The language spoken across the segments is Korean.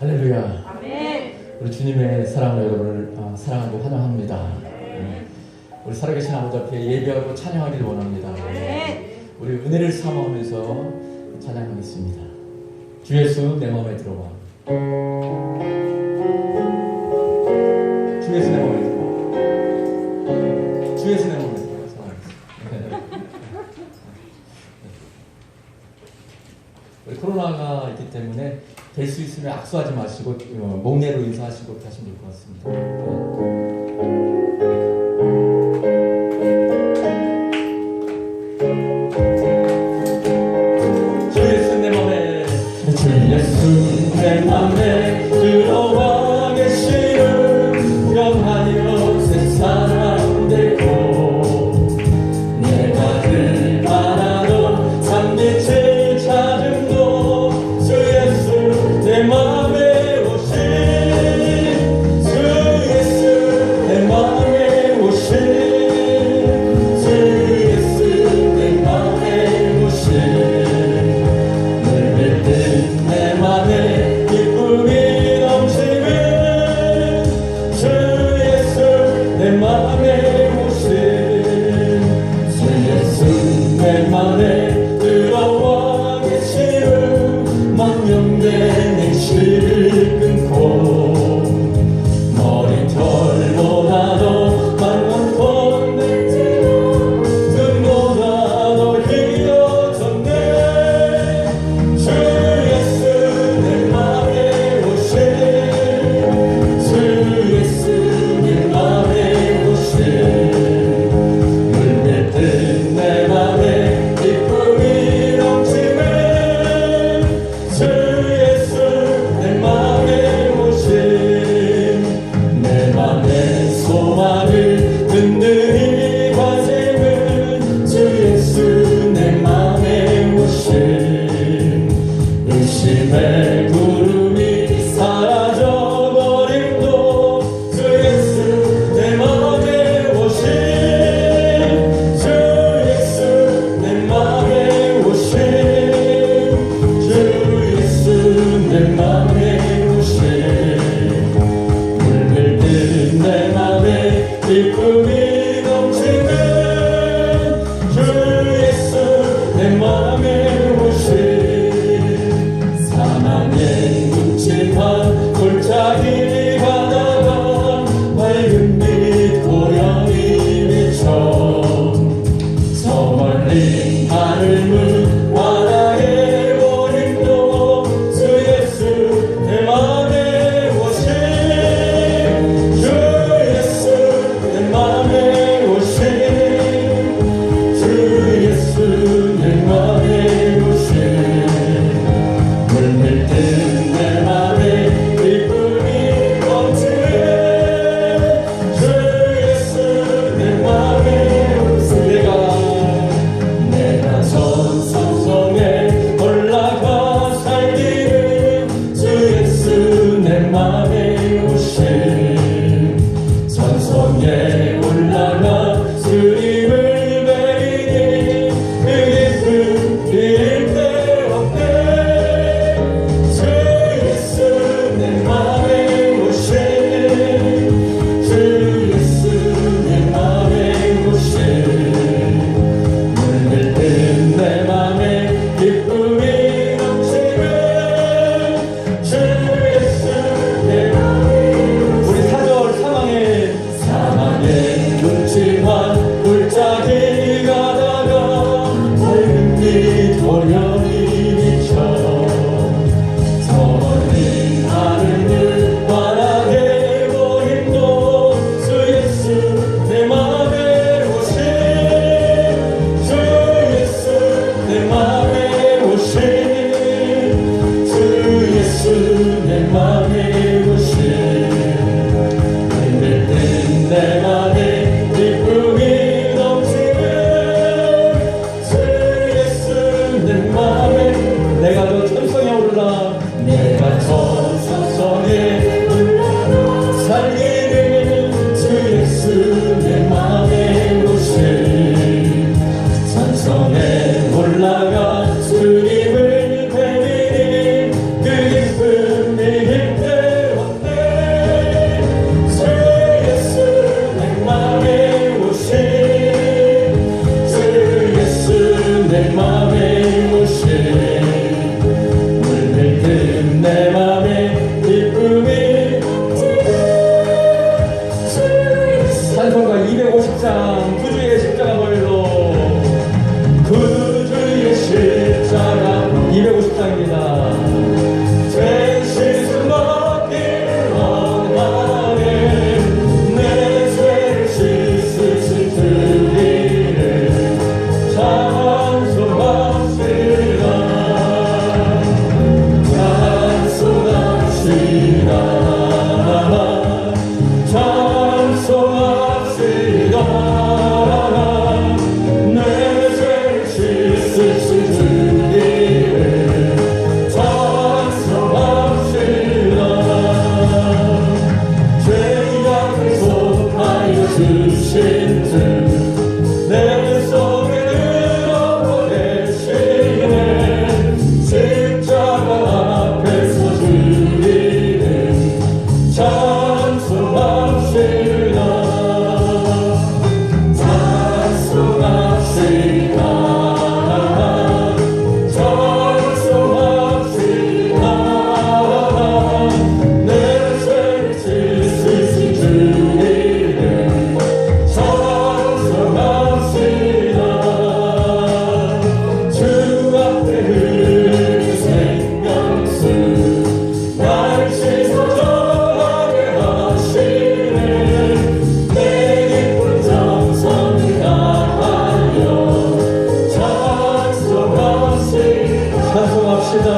할렐루야. 아멘. 우리 주님의 사랑으로 여러분을 사랑하고 환영합니다. 우리 살아계신 아버지 앞에 예배하고 찬양하기를 원합니다. 우리 은혜를 사모하면서 찬양하겠습니다. 주 예수 내 마음에 들어와. 주 예수 내 마음에 들어와. 주 예수 내 마음에 들어와. 우리 코로나가 있기 때문에 될 수 있으면 악수하지 마시고 목례로 인사하시고 하시면 될 것 같습니다. 주 예수 내 맘에, 주 예수 내 맘에 들어와 계시는 영하여 새 사람 되고 내가 늘 바라던 참빛을 찾음도 주 예수 내 맘에 오신 주 예수 내 맘에 오신 주 예수 내 맘에 오신 늘 뵐 때 내 맘에 기쁨이 넘치는 주 예수 내 맘에 오신 주 예수 내 맘에 들어와 계시는 망령된 행실을 끊고 머리털보다도 많고 냈지만 눈보다도 희어졌네 주 예수 내 맘에 오신 주 예수 내 맘에 오신 물밀 듯 내 맘에 기쁨이 넘치는 주 예수 내 맘에 오신 내 맘의 소망을 든든히 과제는 주 예수 내 맘에 오신 의심의 구름이 사라져버림도 주 예수 내 맘에 오신 주 예수 내 맘에 오신 주 예수 내 맘에 오신 물밀 듯 내 맘에 기쁨이 넘치는 주 예수 내 맘에 오신 사랑 감사합니다. 죄 씻음 받기를 원하네. 내 죄를 씻으신 주님을 찬송합시다. 찬송합시다. 찬송합시다. 내 죄를 씻으신 주님을 찬송합시다. 죄악을 속하여 주신 주 내 속에 들어보내시네. 십자가 앞에서 주님을 찬송합시다. 찬송합시다. 찬송합시다. 내 죄를 씻으신 주님을 찬송합시다. 주 앞에 흐르는 생명수 날 씻어 정하게 하시네. 내 기쁜 정성을 다하여 찬송합시다. 찬송합시다.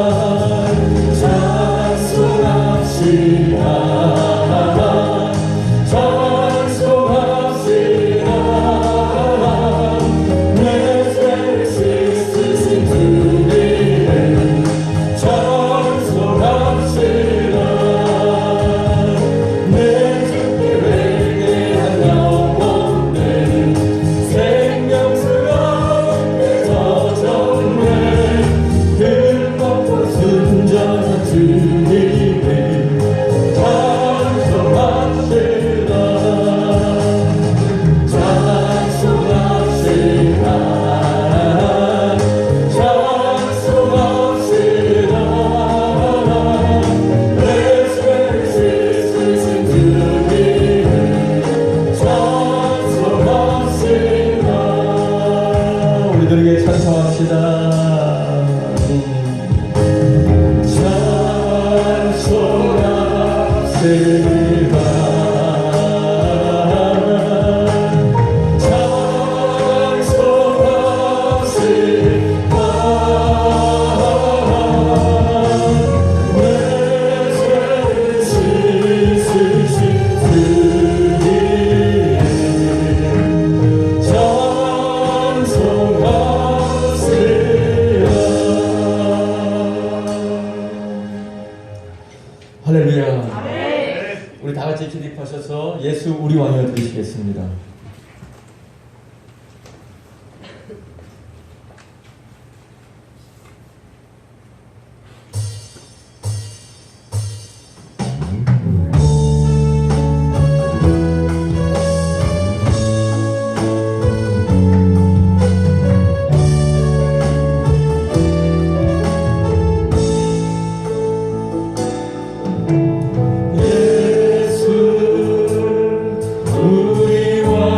찬송합시다. 찬송합시다. 내 죄를 씻으신 주님을 찬송합시다. 내 주께 회개한 영혼들 생명수 가운데 젖었네. 흠없고 순전한 주님을 찬송합시다. 찬송합시다. 찬송합시다. 내 죄를 씻으신 주님을 찬송합시다. 우리들에게 찬송합시다. 할렐루야. 우리 다 같이 기립하셔서 예수 우리 왕이여 드리시겠습니다. 우리 왕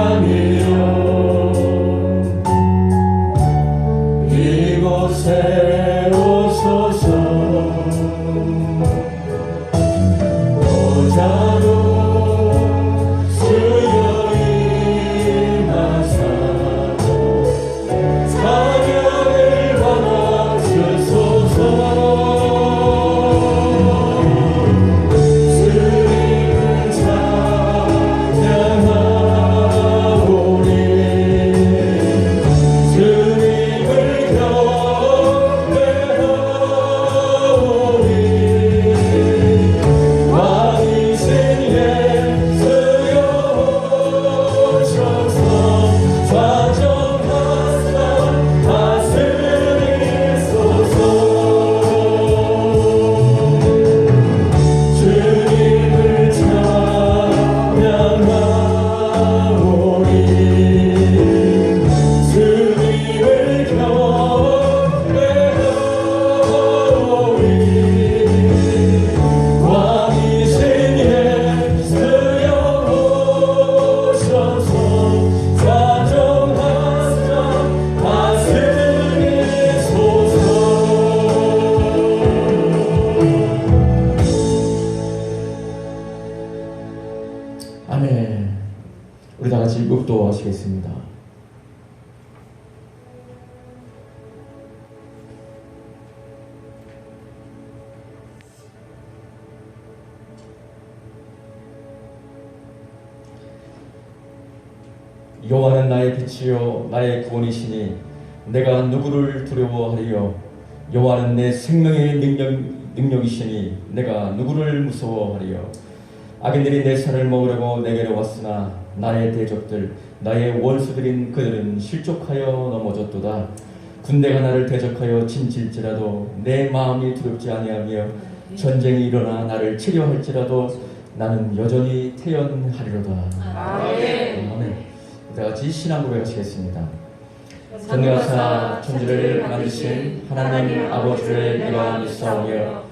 축도하시겠습니다. 여호와는 나의 빛이요 나의 구원이시니 내가 누구를 두려워하리요. 여호와는 내 생명의 능력이시니 내가 누구를 무서워하리요. 악인들이 내 살을 먹으려고 내게로 왔으나 나의 대적들 나의 원수들인 그들은 실족하여 넘어졌도다. 군대가 나를 대적하여 침칠지라도 내 마음이 두렵지 아니하며 전쟁이 일어나 나를 치려 할지라도 나는 여전히 태연하리로다. 아멘. 다 같이 신앙 고백하시겠습니다. 전능하사 천지를 만드신 하나님 아버지를 내가 믿사오며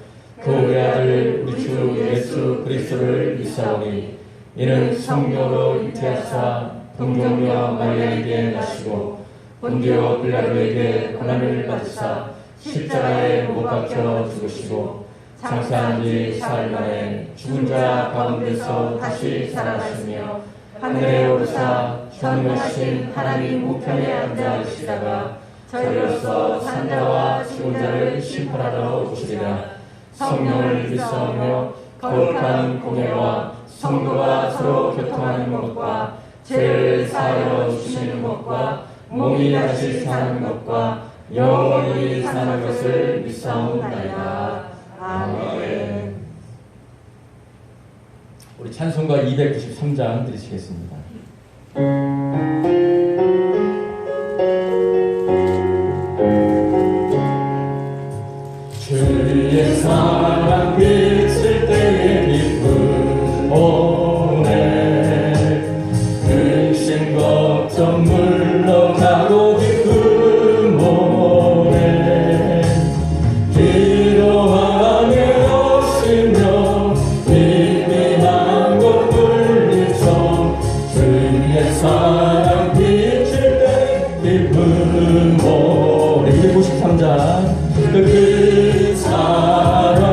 그 외아들 우리 주 예수 그리스도를 믿사오니 이는 성령으로 잉태하사 동정녀 마리아에게 나시고 본디오 빌라도에게 고난을 받으사 십자가에 못 박혀 죽으시고 장사한 지 사흘 만에 죽은 자 가운데서 다시 살아나시며 하늘에 오르사 전능하신 하나님 우편에 앉아 계시다가 저희로서 산자와 죽은 자를 심판하러 오시리라. 성령을 믿사오며 거룩한 공예와 성도가 서로 교통하는 것과 죄를 사하여 주시는 것과 몸이 다시 사는 것과 영원히 사는 것을 믿사옵나이다. 아멘. 우리 찬송가 293장 드리시겠습니다. 주의 사랑 비칠 때의 기쁨 오네 근심 걱정 물러가고 기쁨 오네 기도하며 오시며 비비한 곳 물리쳐 주의 사랑 비칠 때 기쁨 오네 293장 그 사랑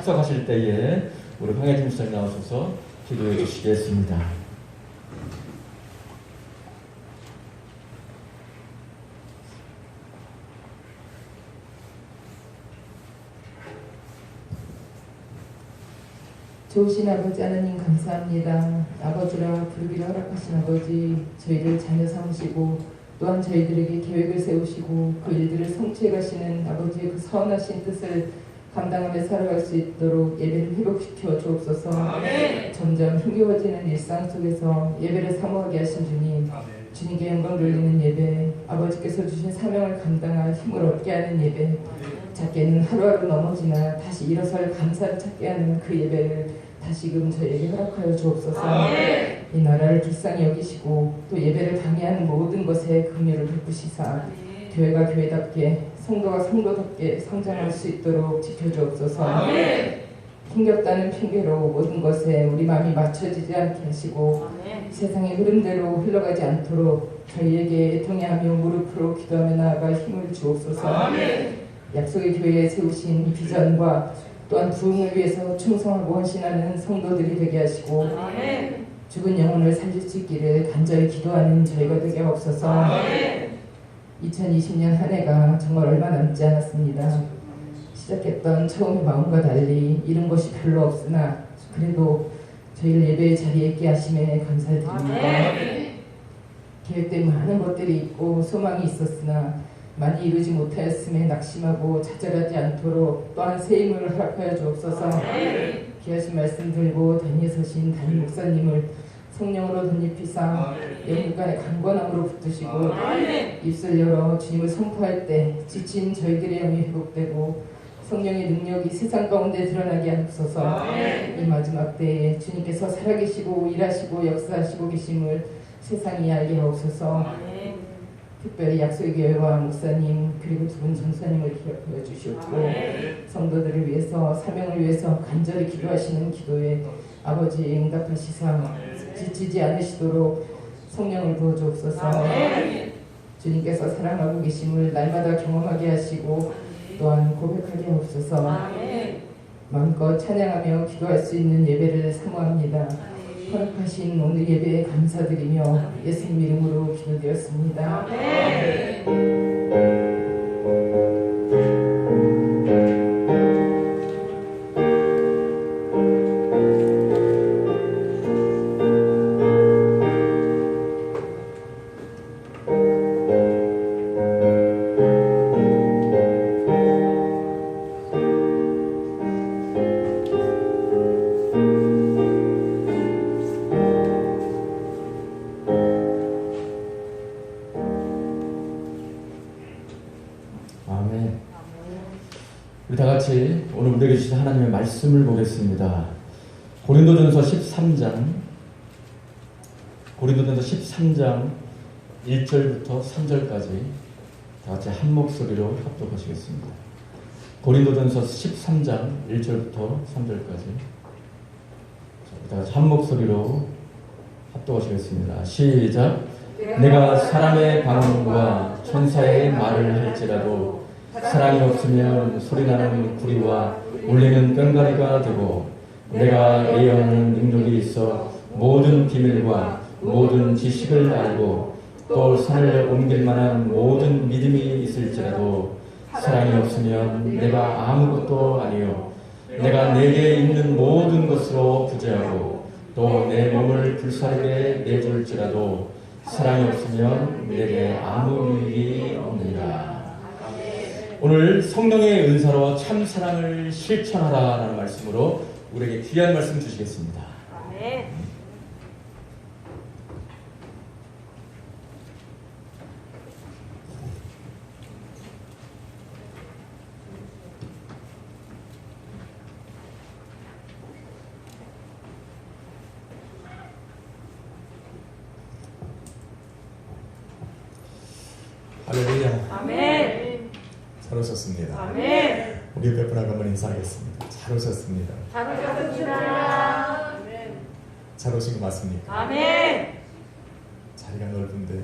착석하실 때에 우리 황혜진 목사님 나오셔서 기도해 주시겠습니다. 좋으신 아버지 하나님 감사합니다. 아버지라 부르기를 허락하신 아버지, 저희를 자녀 삼으시고 또한 저희들에게 계획을 세우시고 그 일들을 성취해 가시는 아버지의 그 선하신 뜻을 감당하며 살아갈 수 있도록 예배를 회복시켜 주옵소서. 아멘. 점점 힘겨워지는 일상 속에서 예배를 사모하게 하신 주님, 주님께 영광 돌리는 예배, 아버지께서 주신 사명을 감당할 힘을 얻게 하는 예배, 작게는 하루하루 넘어지나 다시 일어설 감사를 찾게 하는 그 예배를 다시금 저에게 허락하여 주옵소서. 아멘. 이 나라를 불쌍히 여기시고 또 예배를 방해하는 모든 것에 긍휼을 베푸시사 교회가 교회답게 성도가 성도답게 성장할 수 있도록 지켜주옵소서. 아멘. 힘겹다는 핑계로 모든 것에 우리 마음이 맞춰지지 않게 하시고 아멘. 세상의 흐름대로 흘러가지 않도록 저희에게 애통해하며 무릎으로 기도하며 나아가 힘을 주옵소서. 아멘. 약속의 교회에 세우신 이 비전과 또한 부흥을 위해서 충성하고 헌신하는 성도들이 되게 하시고 아멘. 죽은 영혼을 살릴 수 있기를 간절히 기도하는 저희가 되게 하옵소서. 아멘. 2020년 한 해가 정말 얼마 남지 않았습니다. 시작했던 처음의 마음과 달리 이룬 것이 별로 없으나 그래도 저희를 예배의 자리에 있게 하심에 감사드립니다. 계획된 많은 것들이 있고 소망이 있었으나 많이 이루지 못하였음에 낙심하고 좌절하지 않도록 또한 새 힘을 허락하여 주옵소서. 귀하신 말씀 들고 단위에 서신 담임 목사님을 성령으로 덧입히사 영육간의 강건함으로 붙드시고 입술 열어 주님을 선포할 때 지친 저희들의 영이 회복되고 성령의 능력이 세상 가운데 드러나게 하옵소서. 이 마지막 때에 주님께서 살아계시고 일하시고 역사하시고 계심을 세상이 알게 하옵소서. 특별히 약속의 교회와 목사님 그리고 두 분 전사님을 기억하여 주시옵고 성도들을 위해서 사명을 위해서 간절히 기도하시는 기도에 아버지 응답하시사 지치지 않으시도록 성령을 부어 주옵소서. 주님께서 사랑하고 계심을 날마다 경험하게 하시고 또한 고백하게 하옵소서. 마음껏 찬양하며 기도할 수 있는 예배를 사모합니다. 허락하신 오늘 예배에 감사드리며 예수님 이름으로 기도드렸습니다. 우리 다 같이 오늘 우리에게 주신 하나님의 말씀을 보겠습니다. 고린도전서 13장 1절부터 3절까지 다 같이 한 목소리로 합독하시겠습니다. 고린도전서 13장 1절부터 3절까지 다 같이 한 목소리로 합독하시겠습니다. 시작. 내가 사람의 방언과 천사의 말을 할지라도 사랑이 없으면 소리나는 구리와 울리는 꽹과리가 되고 내가 예언하는 능력이 있어 모든 비밀과 모든 지식을 알고 또 산을 옮길 만한 모든 믿음이 있을지라도 사랑이 없으면 내가 아무것도 아니요 내가 내게 있는 모든 것으로 부재하고 또 내 몸을 불사르게 내줄지라도 사랑이 없으면 내게 아무 유익이 없느니라. 오늘 성령의 은사로 참 사랑을 실천하라라는 말씀으로 우리에게 귀한 말씀 주시겠습니다. 아멘. 할렐루야. 아멘. 잘 오셨습니다. 아멘. 우리 옆에 분 한번 인사하겠습니다. 잘 오셨습니다. 잘 오셨습니다. 잘 오신 거 맞습니까? 아멘. 자리가 넓은데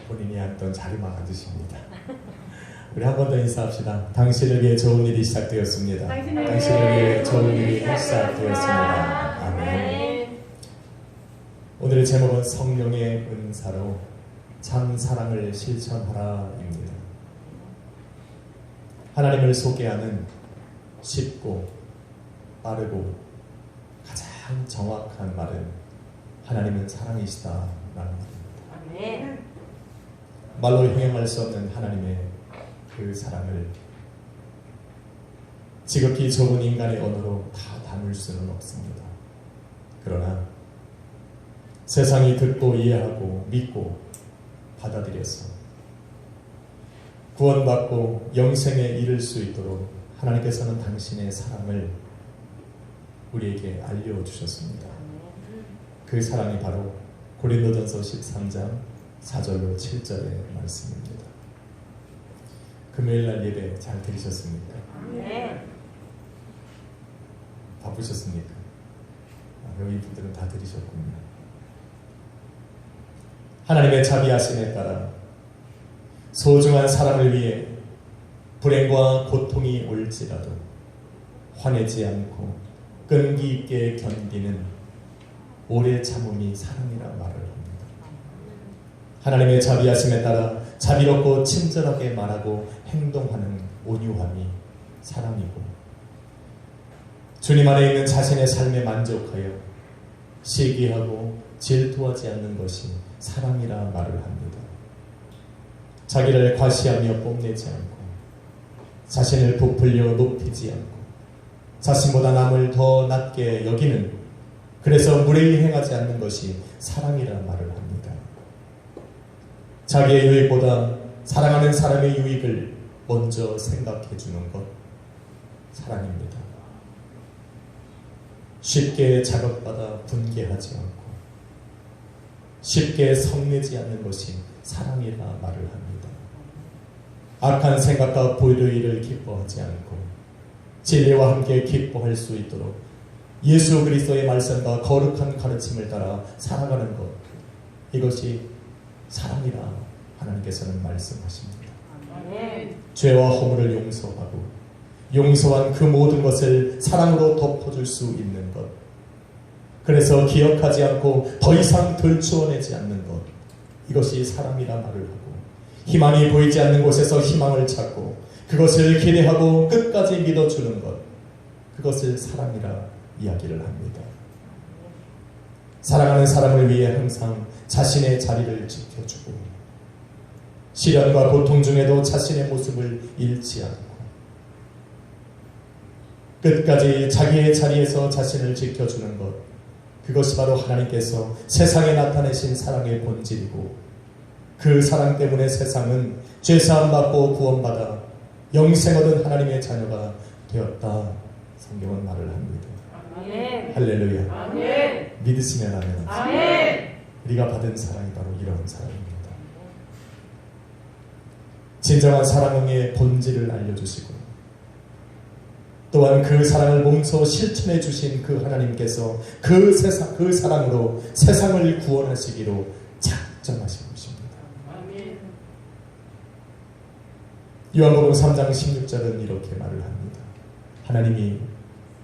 본인이 앉던 자리만 앉으십니다. 우리 한 번 더 인사합시다. 당신을 위해 좋은 일이 시작되었습니다. 당신을 위해 좋은 일이 시작되었습니다. 아멘. 오늘의 제목은 성령의 은사로 참 사랑을 실천하라입니다. 하나님을 소개하는 쉽고 빠르고 가장 정확한 말은 하나님은 사랑이시다라는 말입니다. 말로 형용할 수 없는 하나님의 그 사랑을 지극히 좁은 인간의 언어로 다 담을 수는 없습니다. 그러나 세상이 듣고 이해하고 믿고 받아들여서 구원받고 영생에 이를 수 있도록 하나님께서는 당신의 사랑을 우리에게 알려주셨습니다. 그 사랑이 바로 고린도전서 13장 4절로 7절의 말씀입니다. 금요일날 예배 잘 들으셨습니까? 바쁘셨습니까? 여기 분들은 다 들으셨군요. 하나님의 자비하심에 따라 소중한 사람을 위해 불행과 고통이 올지라도 화내지 않고 끈기 있게 견디는 오래 참음이 사랑이라 말을 합니다. 하나님의 자비하심에 따라 자비롭고 친절하게 말하고 행동하는 온유함이 사랑이고, 주님 안에 있는 자신의 삶에 만족하여 시기하고 질투하지 않는 것이 사랑이라 말을 합니다. 자기를 과시하며 뽐내지 않고 자신을 부풀려 높이지 않고 자신보다 남을 더 낮게 여기는, 그래서 무례히 행하지 않는 것이 사랑이라 말을 합니다. 자기의 유익보다 사랑하는 사람의 유익을 먼저 생각해 주는 것, 사랑입니다. 쉽게 자극받아 분개하지 않고 쉽게 성내지 않는 것이 사랑이라 말을 합니다. 악한 생각과 불의를 기뻐하지 않고 진리와 함께 기뻐할 수 있도록 예수 그리스도의 말씀과 거룩한 가르침을 따라 살아가는 것, 이것이 사랑이라 하나님께서는 말씀하십니다. 죄와 허물을 용서하고 용서한 그 모든 것을 사랑으로 덮어줄 수 있는 것, 그래서 기억하지 않고 더 이상 들추어내지 않는 것, 이것이 사랑이라 말을 하고, 희망이 보이지 않는 곳에서 희망을 찾고 그것을 기대하고 끝까지 믿어주는 것, 그것을 사랑이라 이야기를 합니다. 사랑하는 사람을 위해 항상 자신의 자리를 지켜주고 시련과 고통 중에도 자신의 모습을 잃지 않고 끝까지 자기의 자리에서 자신을 지켜주는 것, 그것이 바로 하나님께서 세상에 나타내신 사랑의 본질이고, 그 사랑 때문에 세상은 죄사함 받고 구원받아 영생 얻은 하나님의 자녀가 되었다, 성경은 말을 합니다. 아멘. 할렐루야. 아멘. 믿으시면 아멘. 아멘. 우리가 받은 사랑이 바로 이런 사랑입니다. 진정한 사랑의 본질을 알려주시고 또한 그 사랑을 몸소 실천해 주신 그 하나님께서 그 사랑으로 세상을 구원하시기로 작정하신 것입니다. 요한복음 3장 16절은 이렇게 말을 합니다. 하나님이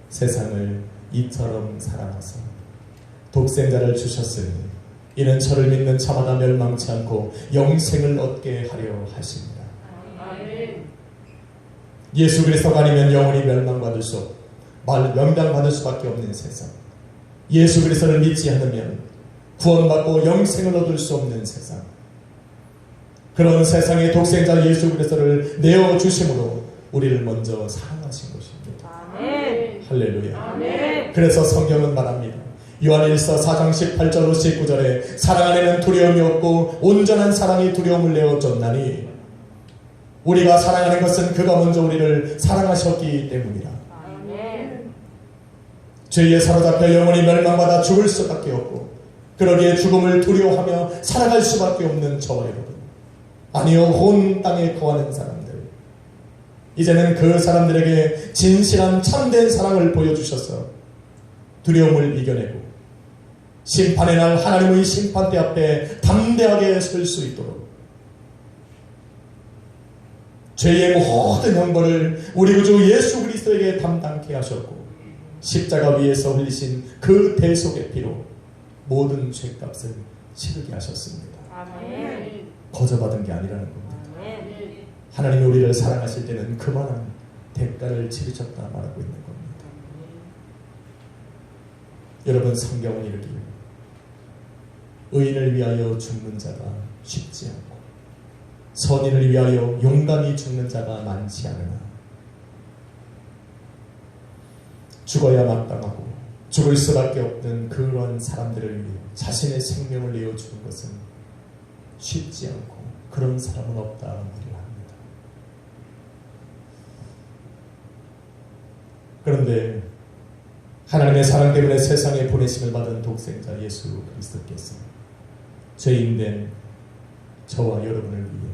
세상을 이처럼 사랑하사 독생자를 주셨으니 이는 저를 믿는 자마다 멸망치 않고 영생을 얻게 하려 하십니다. 예수 그리스도가 아니면 영원히 멸망받을 수밖에 없는 세상, 예수 그리스도를 믿지 않으면 구원받고 영생을 얻을 수 없는 세상, 그런 세상에 독생자 예수 그리스도를 내어주심으로 우리를 먼저 사랑하신 것입니다. 아멘. 할렐루야. 아멘. 그래서 성경은 말합니다. 요한일서 4장 18절로 19절에 사랑 안에는 두려움이 없고 온전한 사랑이 두려움을 내어줬나니, 우리가 사랑하는 것은 그가 먼저 우리를 사랑하셨기 때문이다. 아멘. 죄에 사로잡혀 영원히 멸망받아 죽을 수밖에 없고 그러기에 죽음을 두려워하며 살아갈 수밖에 없는 저와 여러분, 아니요 온 땅에 거하는 사람들, 이제는 그 사람들에게 진실한 참된 사랑을 보여주셔서 두려움을 이겨내고 심판의 날 하나님의 심판대 앞에 담대하게 설 수 있도록 죄의 모든 형벌을 우리 구주 예수 그리스도에게 담당케 하셨고 십자가 위에서 흘리신 그 대속의 피로 모든 죄값을 치르게 하셨습니다. 아멘. 거저 받은 게 아니라는 겁니다. 아멘. 하나님이 우리를 사랑하실 때는 그만한 대가를 치르셨다 말하고 있는 겁니다. 여러분, 성경은 이르기를 의인을 위하여 죽는 자가 쉽지 않고 선인을 위하여 용감히 죽는 자가 많지 않으나 죽어야 마땅하고 죽을 수밖에 없는 그러한 사람들을 위해 자신의 생명을 내어주는 것은 쉽지 않고 그런 사람은 없다 말을 합니다. 그런데 하나님의 사랑 때문에 세상에 보내심을 받은 독생자 예수 그리스도께서 죄인된 저와 여러분을 위해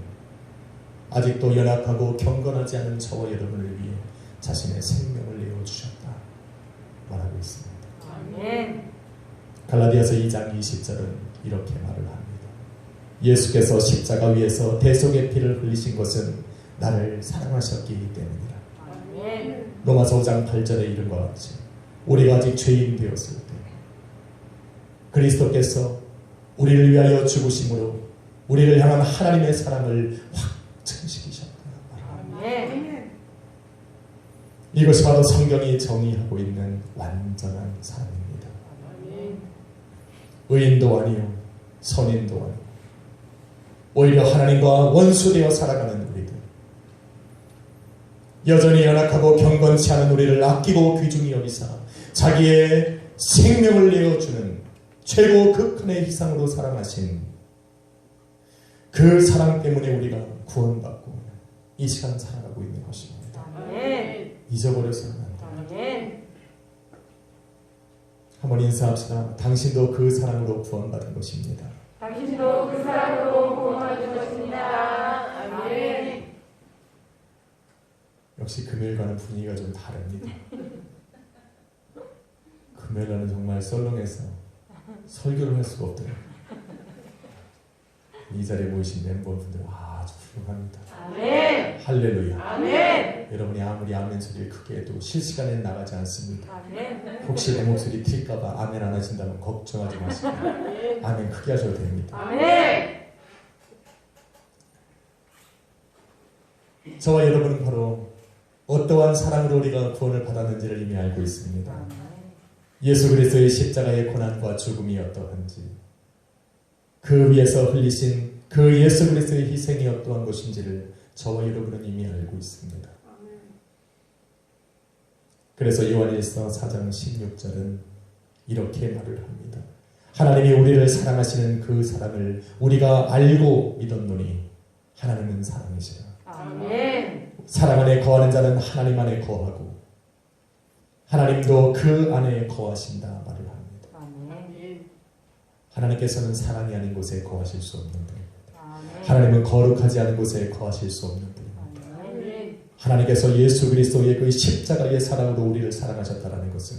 아직도 연약하고 경건하지 않은 저와 여러분을 위해 자신의 생명을 내어주셨다 말하고 있습니다. 아멘. 갈라디아서 2장 20절은 이렇게 말을 합니다. 예수께서 십자가 위에서 대속의 피를 흘리신 것은 나를 사랑하셨기 때문이라. 아멘. 로마서 5장 8절에 이른 것 같이 우리가 아직 죄인 되었을 때 그리스도께서 우리를 위하여 죽으심으로 우리를 향한 하나님의 사랑을 확증시키셨다. 아멘. 이것이 바로 성경이 정의하고 있는 완전한 사랑입니다. 의인도 아니요 선인도 아니요 오히려 하나님과 원수되어 살아가는 우리들, 여전히 연약하고 경건치 않은 우리를 아끼고 귀중히 여기사 자기의 생명을 내어주는 최고 극한의 희생으로 사랑하신 그 사랑 때문에 우리가 구원받고 이 시간 살아가고 있는 것입니다. 아멘. 잊어버려서는 안 됩니다. 아멘. 한번 인사합시다. 당신도 그 사랑으로 구원받은 것입니다. 당신도 그 사랑으로 구원받은 것입니다. 아멘. 역시 금요일과는 분위기가 좀 다릅니다. 금요일날은 정말 썰렁해서 설교를 할 수가 없더라고요. 이 자리에 모이신 멤버분들 아주 훌륭합니다. 아멘. 할렐루야. 아멘. 여러분이 아무리 아멘 소리를 크게 해도 실시간에는 나가지 않습니다. 아멘. 혹시 내 목소리 튈까봐 아멘 안 하신다면 걱정하지 마시고 아멘 크게 하셔도 됩니다. 아멘. 저와 여러분은 바로 어떠한 사랑으로 우리가 구원을 받았는지를 이미 알고 있습니다. 예수 그리스도의 십자가의 고난과 죽음이 어떠한지, 그 위에서 흘리신 그 예수 그리스도의 희생이 어떠한 것인지를 저와 여러분은 이미 알고 있습니다. 그래서 요한일서 4장 16절은 이렇게 말을 합니다. 하나님이 우리를 사랑하시는 그 사랑을 우리가 알고 믿었노니 하나님은 사랑이시라. 아멘. 사랑 안에 거하는 자는 하나님 안에 거하고 하나님도 그 안에 거하신다 말을 합니다. 아멘. 하나님께서는 사랑이 아닌 곳에 거하실 수 없는 분입니다. 아멘. 하나님은 거룩하지 않은 곳에 거하실 수 없는 분입니다. 아멘. 하나님께서 예수 그리스도의 그 십자가의 사랑으로 우리를 사랑하셨다는 것은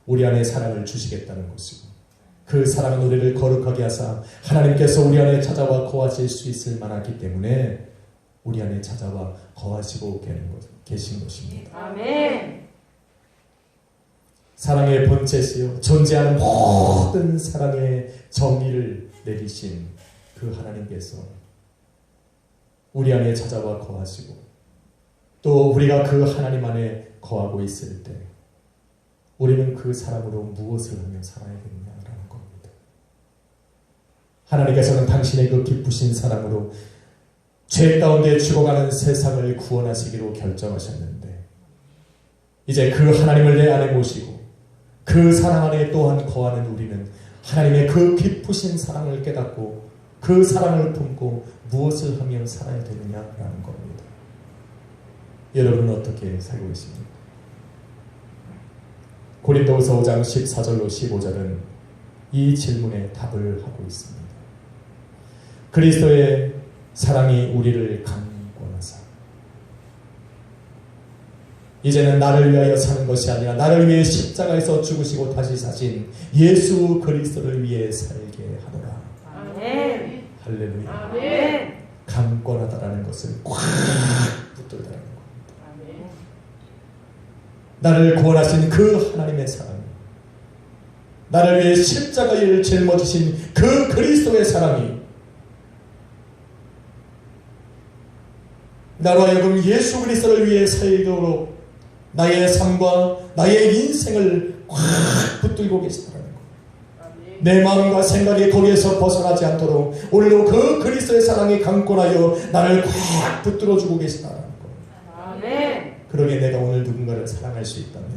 우리 안에 사랑을 주시겠다는 것이고, 그 사랑은 우리를 거룩하게 하사 하나님께서 우리 안에 찾아와 거하실 수 있을 만하기 때문에 우리 안에 찾아와 거하시고 계신 것입니다. 아멘. 사랑의 본체시요 존재하는 모든 사랑의 정의를 내리신 그 하나님께서 우리 안에 찾아와 거하시고, 또 우리가 그 하나님 안에 거하고 있을 때 우리는 그 사랑으로 무엇을 하며 살아야겠냐라는 겁니다. 하나님께서는 당신의 그 기쁘신 사랑으로 죄 가운데 죽어가는 세상을 구원하시기로 결정하셨는데, 이제 그 하나님을 내 안에 모시고 그 사랑 안에 또한 거하는 우리는 하나님의 그 기쁘신 사랑을 깨닫고 그 사랑을 품고 무엇을 하며 살아야 되느냐라는 겁니다. 여러분은 어떻게 살고 계십니까? 고린도후서 5장 14절로 15절은 이 질문에 답을 하고 있습니다. 그리스도의 사랑이 우리를 강권하사 이제는 나를 위하여 사는 것이 아니라 나를 위해 십자가에서 죽으시고 다시 사신 예수 그리스도를 위해 살게 하노라. 아멘. 할렐루야. 아멘. 강권하다라는 것을 꽉 붙들다라는 겁니다. 나를 구원하신 그 하나님의 사랑, 나를 위해 십자가를 짊어지신 그 그리스도의 사랑이 나로 하여금 예수 그리스도를 위해 살도록 나의 삶과 나의 인생을 확 붙들고 계시다는 것. 내 마음과 생각이 거기에서 벗어나지 않도록 오늘도 그 그리스도의 사랑이 강권하여 나를 확 붙들어주고 계시다는 것. 그러기에 내가 오늘 누군가를 사랑할 수 있다면,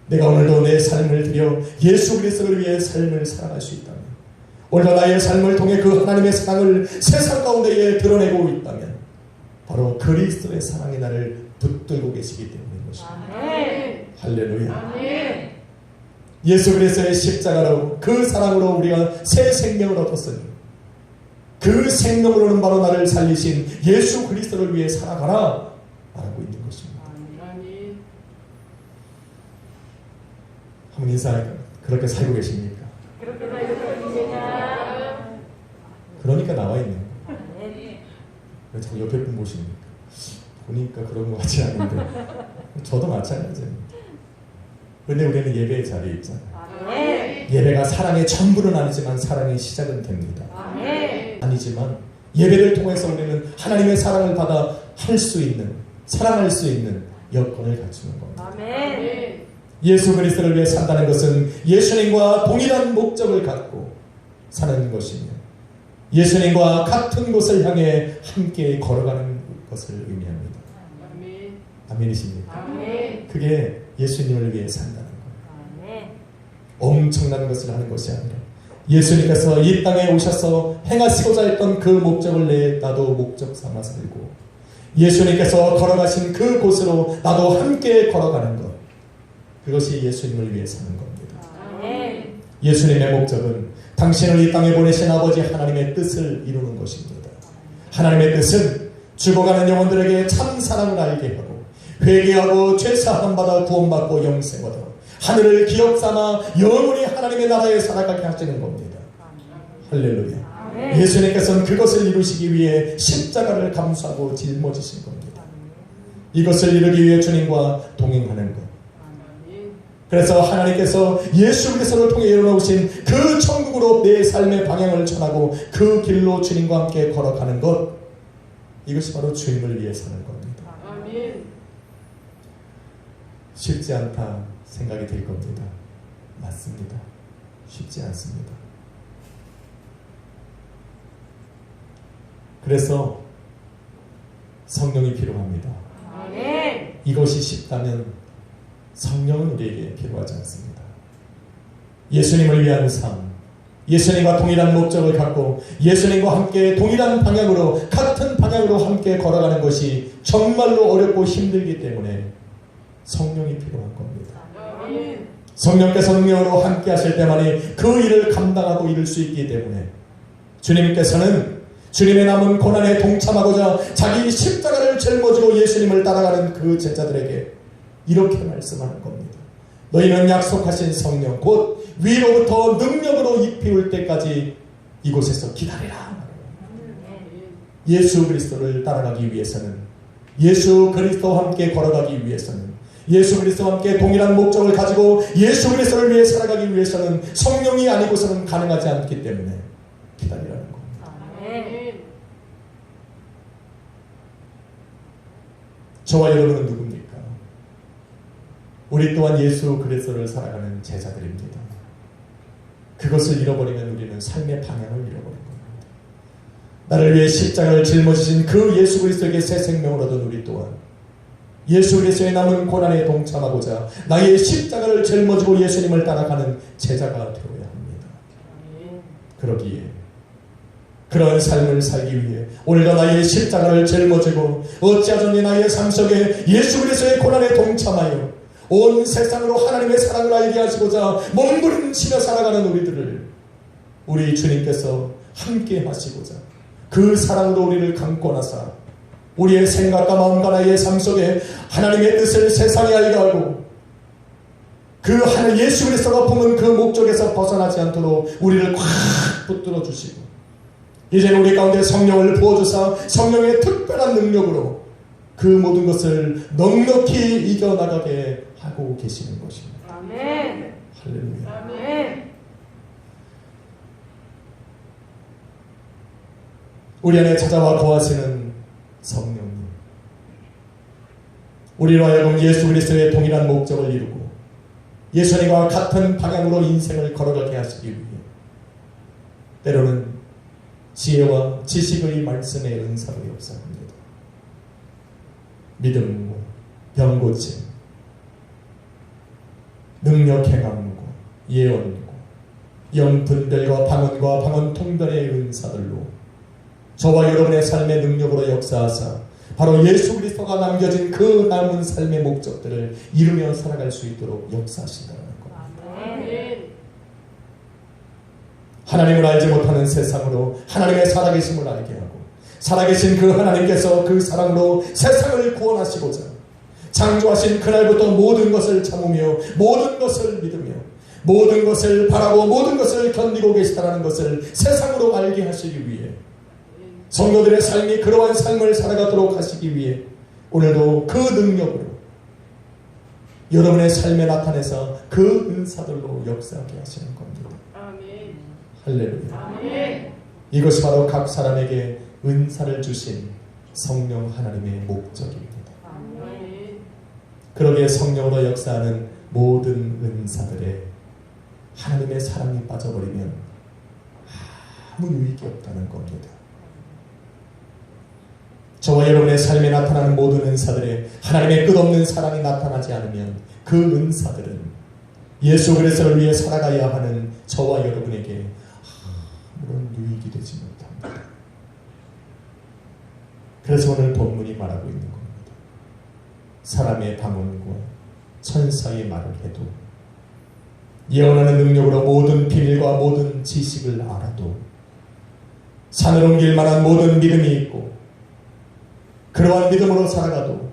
내가 오늘도 내 삶을 들여 예수 그리스도를 위해 삶을 살아갈 수 있다면, 오늘도 나의 삶을 통해 그 하나님의 사랑을 세상 가운데에 드러내고 있다면 바로 그리스도의 사랑이 나를 붙들고 계시기 때문인 것입니다. 할렐루야. 예수 그리스도의 십자가로 그 사랑으로 우리가 새 생명을 얻었으니 그 생명으로는 바로 나를 살리신 예수 그리스도를 위해 살아가라 말하고 있는 것입니다. 한번 인사할까요? 그렇게 살고 계십니까? 그러니까 나와 있는 거예요. 왜 자꾸 옆에 분 보십니까? 보니까 그런 것 같지 않은데 저도 마찬가지입니다. 그런데 우리는 예배의 자리에 있잖아요. 예배가 사랑의 전부는 아니지만 사랑의 시작은 됩니다. 아니지만 예배를 통해서 우리는 하나님의 사랑을 받아 할 수 있는, 사랑할 수 있는 여건을 갖추는 겁니다. 예수 그리스도를 위해 산다는 것은 예수님과 동일한 목적을 갖고 사는 것이며 예수님과 같은 곳을 향해 함께 걸어가는 것을 의미합니다. 아멘이십니까? 그게 예수님을 위해 산다는 거예요. 엄청난 것을 하는 것이 아니라 예수님께서 이 땅에 오셔서 행하시고자 했던 그 목적을 나도 목적 삼아 살고 예수님께서 걸어가신 그 곳으로 나도 함께 걸어가는 것, 그것이 예수님을 위해 사는 겁니다. 예수님의 목적은 당신을 이 땅에 보내신 아버지 하나님의 뜻을 이루는 것입니다. 하나님의 뜻은 죽어가는 영혼들에게 참 사랑을 알게 하고 회개하고 죄사함 받아 구원받고 영생 얻어 하늘을 기업 삼아 영원히 하나님의 나라에 살아가게 하시는 겁니다. 할렐루야. 예수님께서는 그것을 이루시기 위해 십자가를 감수하고 짊어지신 겁니다. 이것을 이루기 위해 주님과 동행하는 것. 그래서 하나님께서 예수 그리스도를 통해 이루어오신 그 천국으로 내 삶의 방향을 전하고 그 길로 주님과 함께 걸어가는 것, 이것이 바로 주님을 위해 사는 겁니다. 쉽지 않다 생각이 들 겁니다. 맞습니다. 쉽지 않습니다. 그래서 성령이 필요합니다. 이것이 쉽다면 성령은 우리에게 필요하지 않습니다. 예수님을 위한 삶, 예수님과 동일한 목적을 갖고 예수님과 함께 동일한 방향으로, 같은 방향으로 함께 걸어가는 것이 정말로 어렵고 힘들기 때문에 성령이 필요한 겁니다. 성령께서 능력으로 함께 하실 때만이 그 일을 감당하고 이룰 수 있기 때문에 주님께서는 주님의 남은 고난에 동참하고자 자기 십자가를 짊어지고 예수님을 따라가는 그 제자들에게 이렇게 말씀하는 겁니다. 너희는 약속하신 성령 곧 위로부터 능력으로 입히울 때까지 이곳에서 기다리라. 예수 그리스도를 따라가기 위해서는, 예수 그리스도와 함께 걸어가기 위해서는, 예수 그리스도와 함께 동일한 목적을 가지고 예수 그리스도를 위해 살아가기 위해서는 성령이 아니고서는 가능하지 않기 때문에 기다리라는 겁니다. 저와 여러분은 누굽니까? 우리 또한 예수 그리스도를 살아가는 제자들입니다. 그것을 잃어버리면 우리는 삶의 방향을 잃어버린 겁니다. 나를 위해 십자가를 짊어지신 그 예수 그리스도에게 새 생명을 얻은 우리 또한 예수 그리스도의 남은 고난에 동참하고자 나의 십자가를 짊어지고 예수님을 따라가는 제자가 되어야 합니다. 그러기에 그런 삶을 살기 위해 오늘도 나의 십자가를 짊어지고 어찌하든지 나의 삶 속에 예수 그리스도의 고난에 동참하여 온 세상으로 하나님의 사랑을 알게 하시고자 몸부림치며 살아가는 우리들을 우리 주님께서 함께 하시고자 그 사랑으로 우리를 강권하사 우리의 생각과 마음과 나의 삶 속에 하나님의 뜻을 세상에 알게 하고 그 하나님 예수 그리스도가 품은 그 목적에서 벗어나지 않도록 우리를 꽉 붙들어 주시고 이제는 우리 가운데 성령을 부어주사 성령의 특별한 능력으로 그 모든 것을 넉넉히 이겨나가게 하고 계시는 것입니다. 아멘. 할렐루야. 아멘. 우리 안에 찾아와 거하시는 성령님, 우리로 하여금 예수 그리스도의 동일한 목적을 이루고 예수님과 같은 방향으로 인생을 걸어가게 하시기 위해 때로는 지혜와 지식의 말씀의 은사로 역사합니다. 믿음과 병고침, 능력 행함과 예언과 영분별과 방언과 방언 통변의 은사들로 저와 여러분의 삶의 능력으로 역사하사 바로 예수 그리스도가 남겨진 그 남은 삶의 목적들을 이루며 살아갈 수 있도록 역사하신다는 겁니다. 아멘. 하나님을 알지 못하는 세상으로 하나님의 살아계심을 알게 하고 살아계신 그 하나님께서 그 사랑으로 세상을 구원하시고자 창조하신 그날부터 모든 것을 참으며 모든 것을 믿으며 모든 것을 바라고 모든 것을 견디고 계시다는 것을 세상으로 알게 하시기 위해 성도들의 삶이 그러한 삶을 살아가도록 하시기 위해 오늘도 그 능력으로 여러분의 삶에 나타내서 그 은사들로 역사하게 하시는 겁니다. 아멘. 할렐루야. 아멘. 이것이 바로 각 사람에게 은사를 주신 성령 하나님의 목적입니다. 아멘. 그러기에 성령으로 역사하는 모든 은사들에 하나님의 사랑이 빠져버리면 아무 유익이 없다는 겁니다. 저와 여러분의 삶에 나타나는 모든 은사들에 하나님의 끝없는 사랑이 나타나지 않으면 그 은사들은 예수 그리스도를 위해 살아가야 하는 저와 여러분에게 아무런 유익이 되지 못합니다. 그래서 오늘 본문이 말하고 있는 겁니다. 사람의 방언과 천사의 말을 해도 예언하는 능력으로 모든 비밀과 모든 지식을 알아도 산을 옮길 만한 모든 믿음이 있고 그러한 믿음으로 살아가도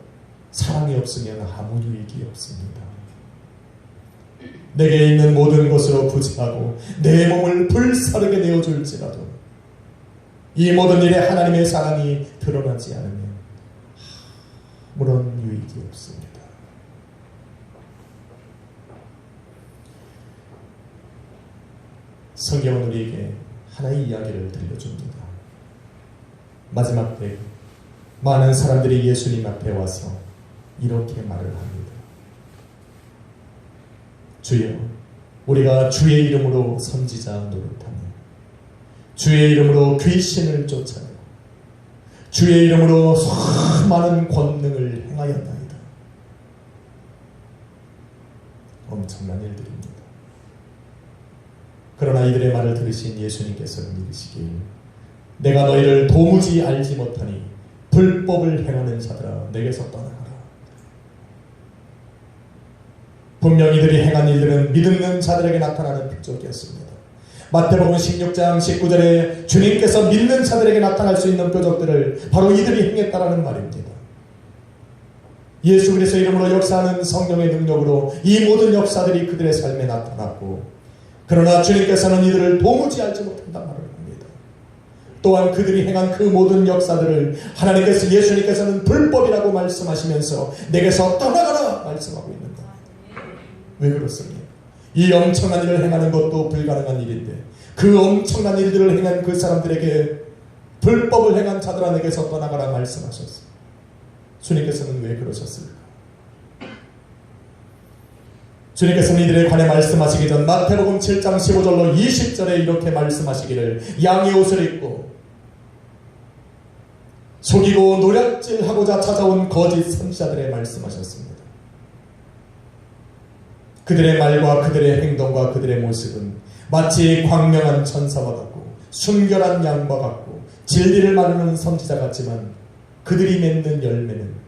사랑이 없으면 아무 유익이 없습니다. 내게 있는 모든 것으로 부지하고 내 몸을 불사르게 내어줄지라도 이 모든 일에 하나님의 사랑이 드러나지 않으면 아무런 유익이 없습니다. 성경은 우리에게 하나의 이야기를 들려줍니다. 마지막 때 많은 사람들이 예수님 앞에 와서 이렇게 말을 합니다. 주여, 우리가 주의 이름으로 선지자 노릇하며 주의 이름으로 귀신을 쫓아내고 주의 이름으로 수많은 권능을 행하였나이다. 엄청난 일들입니다. 그러나 이들의 말을 들으신 예수님께서는 이르시길 내가 너희를 도무지 알지 못하니 불법을 행하는 자들아 내게서 떠나가라. 분명 이들이 행한 일들은 믿는 자들에게 나타나는 표적이었습니다. 마태복음 16장 19절에 주님께서 믿는 자들에게 나타날 수 있는 표적들을 바로 이들이 행했다라는 말입니다. 예수 그리스도 이름으로 역사하는 성령의 능력으로 이 모든 역사들이 그들의 삶에 나타났고 그러나 주님께서는 이들을 도무지 알지 못한다는 말을 합니다. 또한 그들이 행한 그 모든 역사들을 하나님께서 예수님께서는 불법이라고 말씀하시면서 내게서 떠나가라 말씀하고 있는 겁니다. 왜 그렇습니까? 이 엄청난 일을 행하는 것도 불가능한 일인데 그 엄청난 일들을 행한 그 사람들에게 불법을 행한 자들아 내게서 떠나가라 말씀하셨어요. 주님께서는 왜 그러셨을까? 주님께서는 이들에 관해 말씀하시기 전 마태복음 7장 15절로 20절에 이렇게 말씀하시기를 양의 옷을 입고 속이고 노략질하고자 찾아온 거짓 선지자들의 말씀하셨습니다. 그들의 말과 그들의 행동과 그들의 모습은 마치 광명한 천사와 같고 순결한 양과 같고 진리를 말하는 선지자 같지만 그들이 맺는 열매는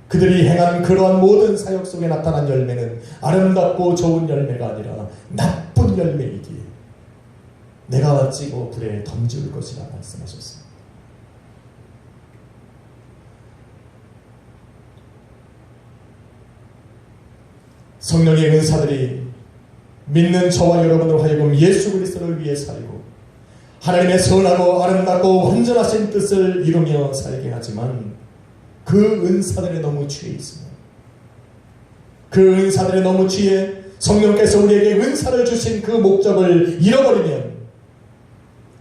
그들이 행한 그러한 모든 사역 속에 나타난 열매는 아름답고 좋은 열매가 아니라 나쁜 열매이기에 내가 찌고 불에 던질 것이라 말씀하셨습니다. 성령의 은사들이 믿는 저와 여러분을 하여금 예수 그리스도를 위해 살고 하나님의 선하고 아름답고 완전하신 뜻을 이루며 살게 하지만 그 은사들에 너무 취해 있습니다. 그 은사들에 너무 취해 성령께서 우리에게 은사를 주신 그 목적을 잃어버리면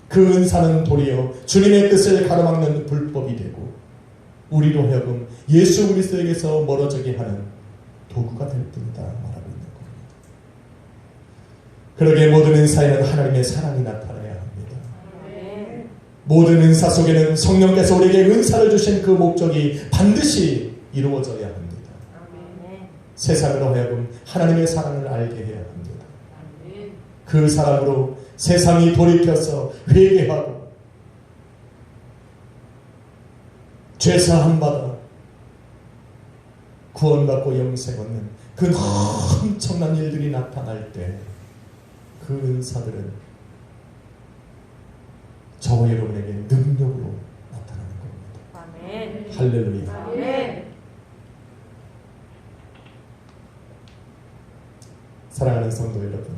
그 은사는 도리어 주님의 뜻을 가로막는 불법이 되고 우리로 하여금 예수 그리스도에게서 멀어지게 하는 도구가 될 뿐이다 말하고 있는 겁니다. 그러기에 모든 은사에는 하나님의 사랑이 나타나야 합니다. 모든 은사 속에는 성령께서 우리에게 은사를 주신 그 목적이 반드시 이루어져야 합니다. 세상으로 하여금 하나님의 사랑을 알게 해야 합니다. 그 사랑으로 세상이 돌이켜서 회개하고 죄사함 받아 구원받고 영생 얻는 그 엄청난 일들이 나타날 때 그 은사들은 저와 여러분에게 능력으로 나타나는 겁니다. 할렐루야. 사랑하는 성도 여러분,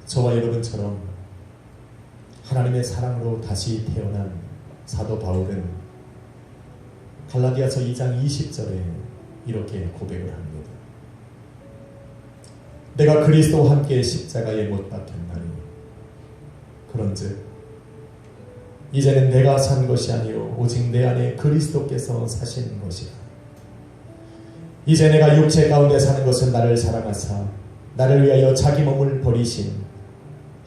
저와 여러분처럼 하나님의 사랑으로 다시 태어난 사도 바울은 갈라디아서 2장 20절에 이렇게 고백을 합니다. 내가 그리스도와 함께 십자가에 못 박혔나니 그런즉 이제는 내가 산 것이 아니요 오직 내 안에 그리스도께서 사시는 것이라. 이제 내가 육체 가운데 사는 것은 나를 사랑하사 나를 위하여 자기 몸을 버리신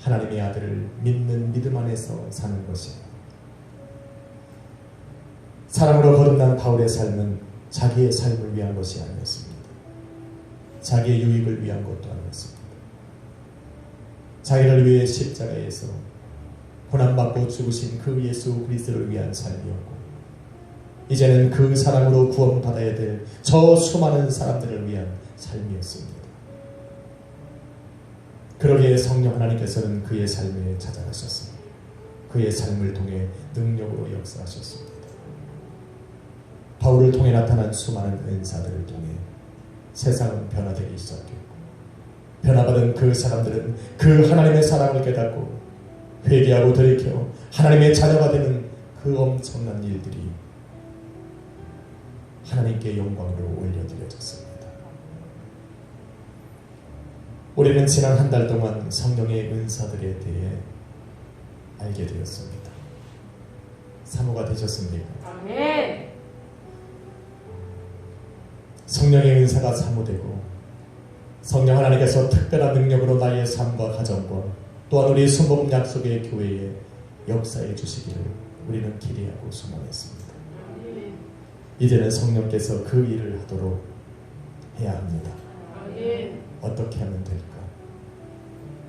하나님의 아들을 믿는 믿음 안에서 사는 것이라. 사랑으로 거듭난 바울의 삶은 자기의 삶을 위한 것이 아니었습니다. 자기의 유익을 위한 것도 아니었습니다. 자기를 위해 십자가에서 고난받고 죽으신 그 예수 그리스도를 위한 삶이었고 이제는 그 사랑으로 구원받아야 될 저 수많은 사람들을 위한 삶이었습니다. 그러기에 성령 하나님께서는 그의 삶에 찾아가셨습니다. 그의 삶을 통해 능력으로 역사하셨습니다. 바울을 통해 나타난 수많은 은사들을 통해 세상은 변화되기 시작했고 변화받은 그 사람들은 그 하나님의 사랑을 깨닫고 회개하고 돌이켜 하나님의 자녀가 되는 그 엄청난 일들이 하나님께 영광으로 올려드려졌습니다. 우리는 지난 한 달 동안 성령의 은사들에 대해 알게 되었습니다. 사모가 되셨습니까? 아멘. 성령의 은사가 사모되고 성령 하나님께서 특별한 능력으로 나의 삶과 가정과 또한 우리 순복음 약속의 교회에 역사해 주시기를 우리는 기대하고 소망했습니다. 이제는 성령께서 그 일을 하도록 해야 합니다. 어떻게 하면 될까?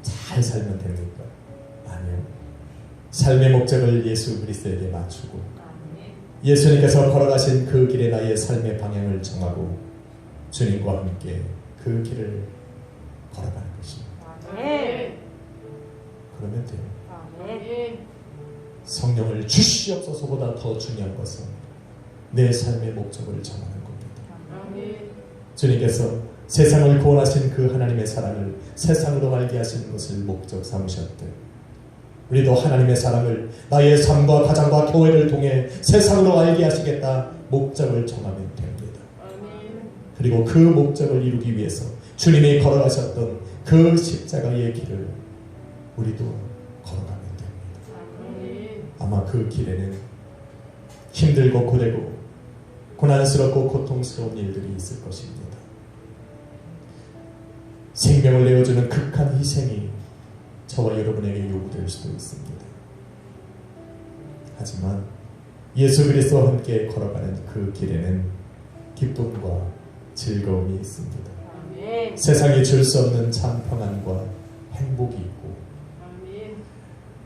잘 살면 됩니까? 아니요. 삶의 목적을 예수 그리스도에게 맞추고 예수님께서 걸어가신 그 길에 나의 삶의 방향을 정하고 주님과 함께 그 길을 걸어가는 것입니다. 그러면 돼요. 성령을 주시옵소서보다 더 중요한 것은 내 삶의 목적을 정하는 겁니다. 주님께서 세상을 구원하신 그 하나님의 사랑을 세상으로 알게 하신 것을 목적 삼으셨대. 우리도 하나님의 사랑을 나의 삶과 가정과 교회를 통해 세상으로 알게 하시겠다 목적을 정하면 됩니다. 그리고 그 목적을 이루기 위해서 주님이 걸어가셨던 그 십자가의 길을 우리도 걸어가면 됩니다. 아마 그 길에는 힘들고 고되고 고난스럽고 고통스러운 일들이 있을 것입니다. 생명을 내어주는 극한 희생이 저와 여러분에게 요구될 수도 있습니다. 하지만 예수 그리스도와 함께 걸어가는 그 길에는 기쁨과 즐거움이 있습니다. 세상이 줄 수 없는 참 평안과 행복이 있고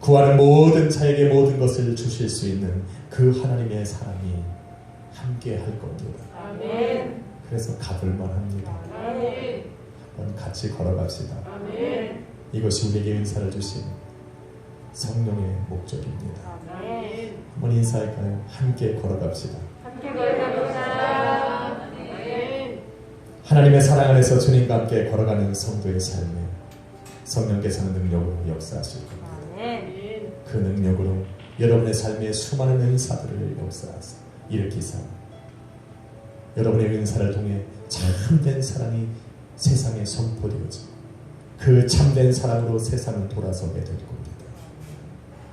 구하는 모든 자에게 모든 것을 주실 수 있는 그 하나님의 사랑이 함께 할 겁니다. 그래서 가볼만 합니다. 한번 같이 걸어갑시다. 이것이 우리에게 은사를 주신 성령의 목적입니다. 한번 인사할까요? 함께 걸어갑시다. 하나님의 사랑 안에서 주님과 함께 걸어가는 성도의 삶에 성령께서는 능력으로 역사하실 겁니다. 그 능력으로 여러분의 삶에 수많은 은사들을 역사하사 일으키사 여러분의 은사를 통해 참된 사랑이 세상에 선포되어지고 그 참된 사랑으로 세상은 돌아서게 될 겁니다.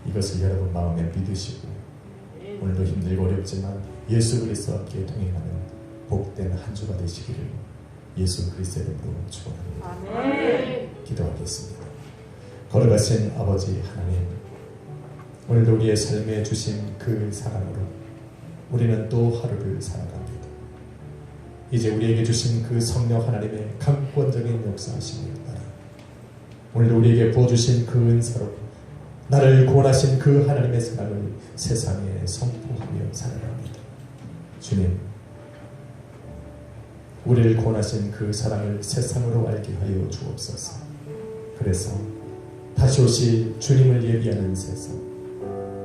이것을 여러분 마음에 믿으시고 오늘도 힘들고 어렵지만 예수 그리스도와 함께 동행하는 복된 한 주가 되시기를 예수 그리스도의 이름으로 축원합니다. 아멘. 기도하겠습니다. 걸어가신 아버지 하나님, 오늘도 우리의 삶에 주신 그 사랑으로 우리는 또 하루를 살아갑니다. 이제 우리에게 주신 그 성령 하나님의 강권적인 역사하심을 따라 오늘도 우리에게 부어주신 그 은사로 나를 구원하신 그 하나님의 사랑을 세상에 선포하며 살아갑니다. 주님, 우리를 구원하신 그 사랑을 세상으로 알게 하여 주옵소서. 그래서 다시 오실 주님을 예비하는 세상,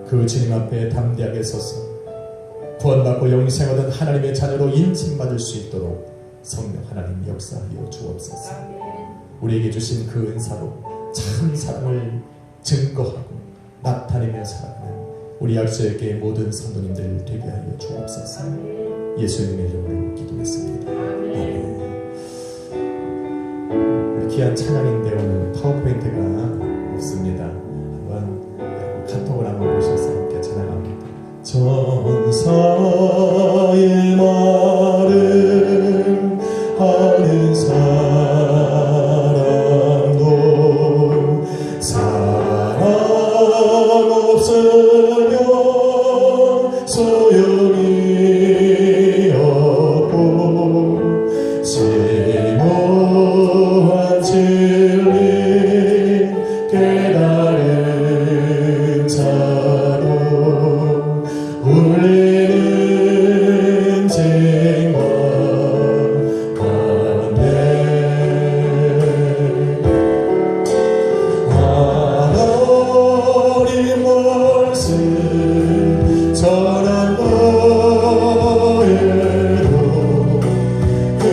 그 주님 앞에 담대하게 서서 구원받고 영생하던 하나님의 자녀로 인칭받을 수 있도록 성령 하나님 역사하여 주옵소서. 우리에게 주신 그 은사로 참 사랑을 증거하고 나타내며 살아가는 우리 약소에게 모든 성도님들 되게 하여 주옵소서. 예수님의 이름으로 기도했습니다. 아멘. 우리 귀한 찬양인데 오늘 파워포인트가 없습니다. 한번 카톡을 한번 보셔서 함께 찬양합니다. 전사의 말을 하는 사람도 사랑 없으면 소용이 없고 심오한 진리 깨달은 자로 울리는 쟁과 관대 하나님 말씀 전한 너에도 그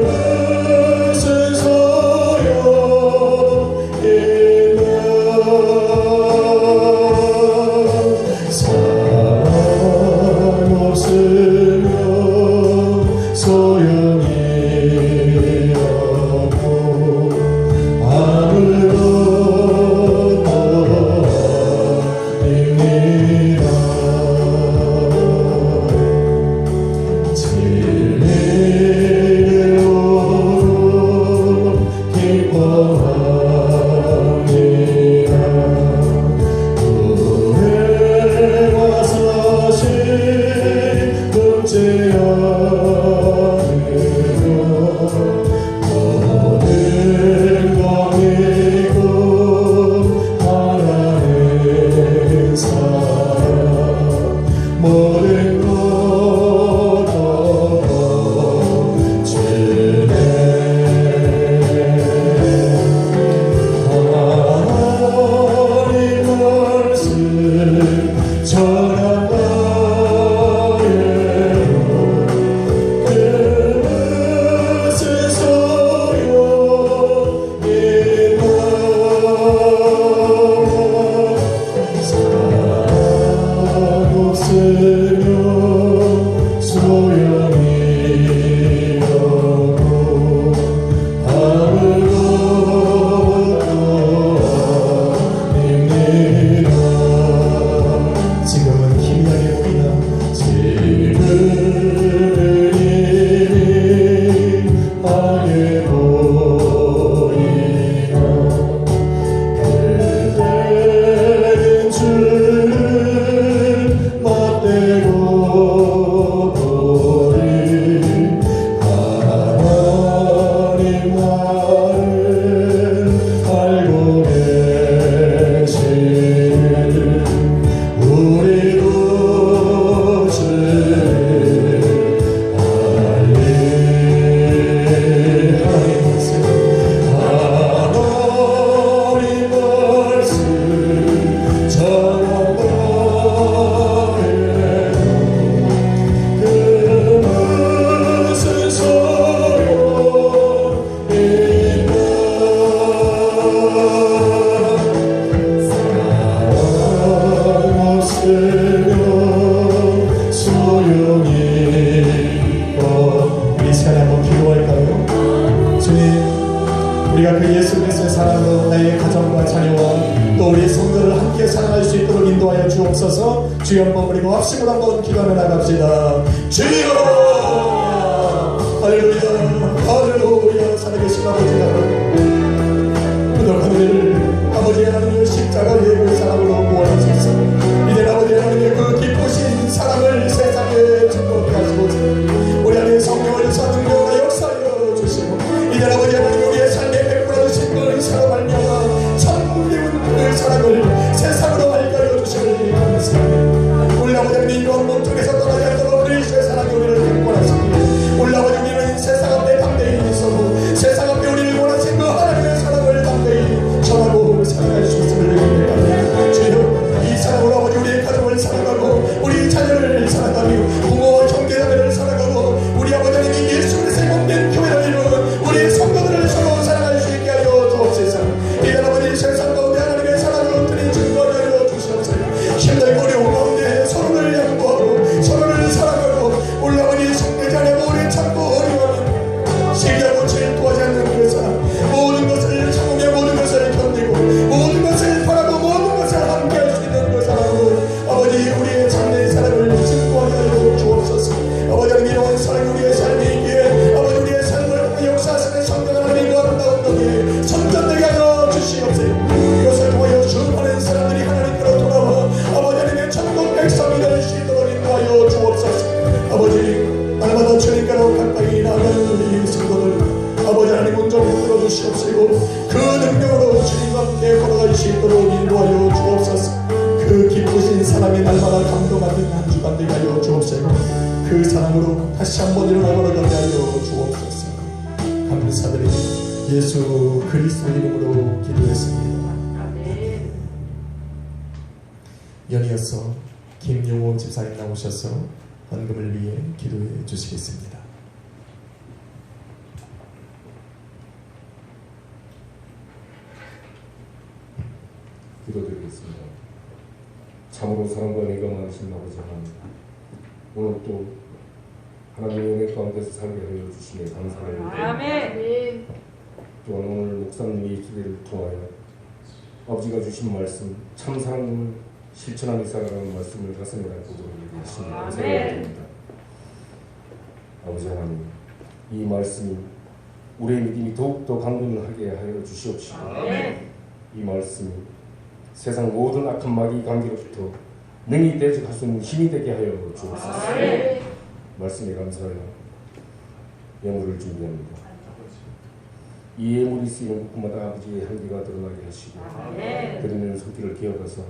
무슨 소용이며 사랑 없으면 소용이 없고 아무것도 아닙니다. 진리를 오로 기뻐합니다. 은혜와 사실 금지 않으며 모든 것이고 하나님 사랑 모든 것도 주네 하나님 말씀 전한 너에도 그 무슨 소용이며 사랑 없으면 소용이 없고 아무것도 아닙니다. 지금은 희미하게 보이나 지금은 희미하게 보이나 그때는 주를 맞대고 보리 하나님 나를 알고 계시는 우리도 주를 알리하니 하나님 말씀 전한 너에도 그 무슨 소용이며 우리가 그 예수 그리스도의 사랑으로 나의 가정과 자녀와 또 우리 성도를 함께 사랑할 수 있도록 인도하여 주옵소서. 주여 한번 그리고 합심으로 한번 기도하며 나갑시다. 주여 할렐루야 할렐루야. 살아계신 아버지 하나님, 부족한 우리를 아버지 하나님의 십자가 위에 그 사랑으로 모아주셔서 이제 아버지 하나님의 그 기쁘신 사랑을 세상에 증거케 하시고자 우리 안에 성령을 사능력으로 역사하여 주시고 이제 아버지 하나님 우리의 삶에 베풀어 주신 그 사랑 말미암아 참 기운 그 사랑을 세상으로 알게 주시길 감사합니다. 우리 아버지 하나님 이런 몸쪽에서 떠나지 않도록 그리스도의 사랑이 우리를 강권하시기에 우리 아버지 우리는 세상 앞에 담대히 있어도 세상 앞에 우리를 원하신 그 하나님의 사랑을 담대히 전하고 사랑할 수 있음을 믿습니다. 주여 이 사랑으로 아버지 우리의 가정을 사랑하고 우리 자녀를 사랑하며 부모와 형제자매를 사랑하고 우리 아버지 하나님이 예수 그리스도의 몸된 교회를 이루는 우리 성도들을 서로 사랑할 수 있게 하여 주옵소서. 이제 아버지 세상 가운데 하나님의 사랑을 드린 증거하여 하여 주시옵소서. 힘들고 어려운 가운데 서로를 양보하고 서로를 사랑하고 우리 아버지 성대자녀고 우리 참고 어려워하는 시기하고 질투하지 않는 그 사랑, 모든 것을 참으며 모든 것을 견디고 모든 것을 바라고 모든 것을 함께 할 수 있는 그 사랑으로 아버지 우리의 참된 사랑을 증거하여 주옵소서. 아버지 하나님 이런 사랑이 우리의 삶에 있기에 아버지 우리의 삶을 통해 역사하시는 성령 하나님과 아름다운 덕에 선전되게 하여 주시옵소서. 이것을 통하여 수많은 사람들이 하나님께로 돌아와 아버지 하나님의 천국 백성이 될 수 있도록 인도하여 주옵소서. 아버지 날마다 주님께로 가까이 나아가는 우리 성도들 아버지 하나님 온전히 흔들어 주시옵시고 그 능력으로 주님과 함께 걸어갈 수 있도록 인도하여 주옵소서. 그 기쁘신 사랑에 날마다 감동하는 한 주간 되게 하여 주옵시고 그 사랑으로 다시 한번 일어나 걸어가게 하여 주옵소서. 감사드리며 예수 그리스도 이름으로 기도했습니다. 아멘. 연이어서 김용호 집사님 나오셔서 헌금을 위해 기도해 주시겠습니다. 기도드리겠습니다. 참으로 사랑과 은혜가 많으신 아버지 하나님, 오늘 또 하나님의 은혜 가운데서 살게 하여 주시니 감사합니다. 아멘. 또한 오늘 목사님의 입술을 통하여 아버지가 주신 말씀 참 사랑을 실천하며 살아가는 말씀을 가슴에 안고 들어오게 하시니 감사합니다. 아버지 하나님, 이 말씀이 우리의 믿음이 더욱더 강건하게 하여 주시옵시고 이 말씀이 세상 모든 악한 마귀 관계로부터 능히 대적할 수 있는 힘이 되게 하여 주옵소서. 말씀에 감사하여 예물을 준비합니다. 이 예물이 쓰이는 곳마다 아버지의 향기가 드러나게 하시고 드리는 손길을 기억해서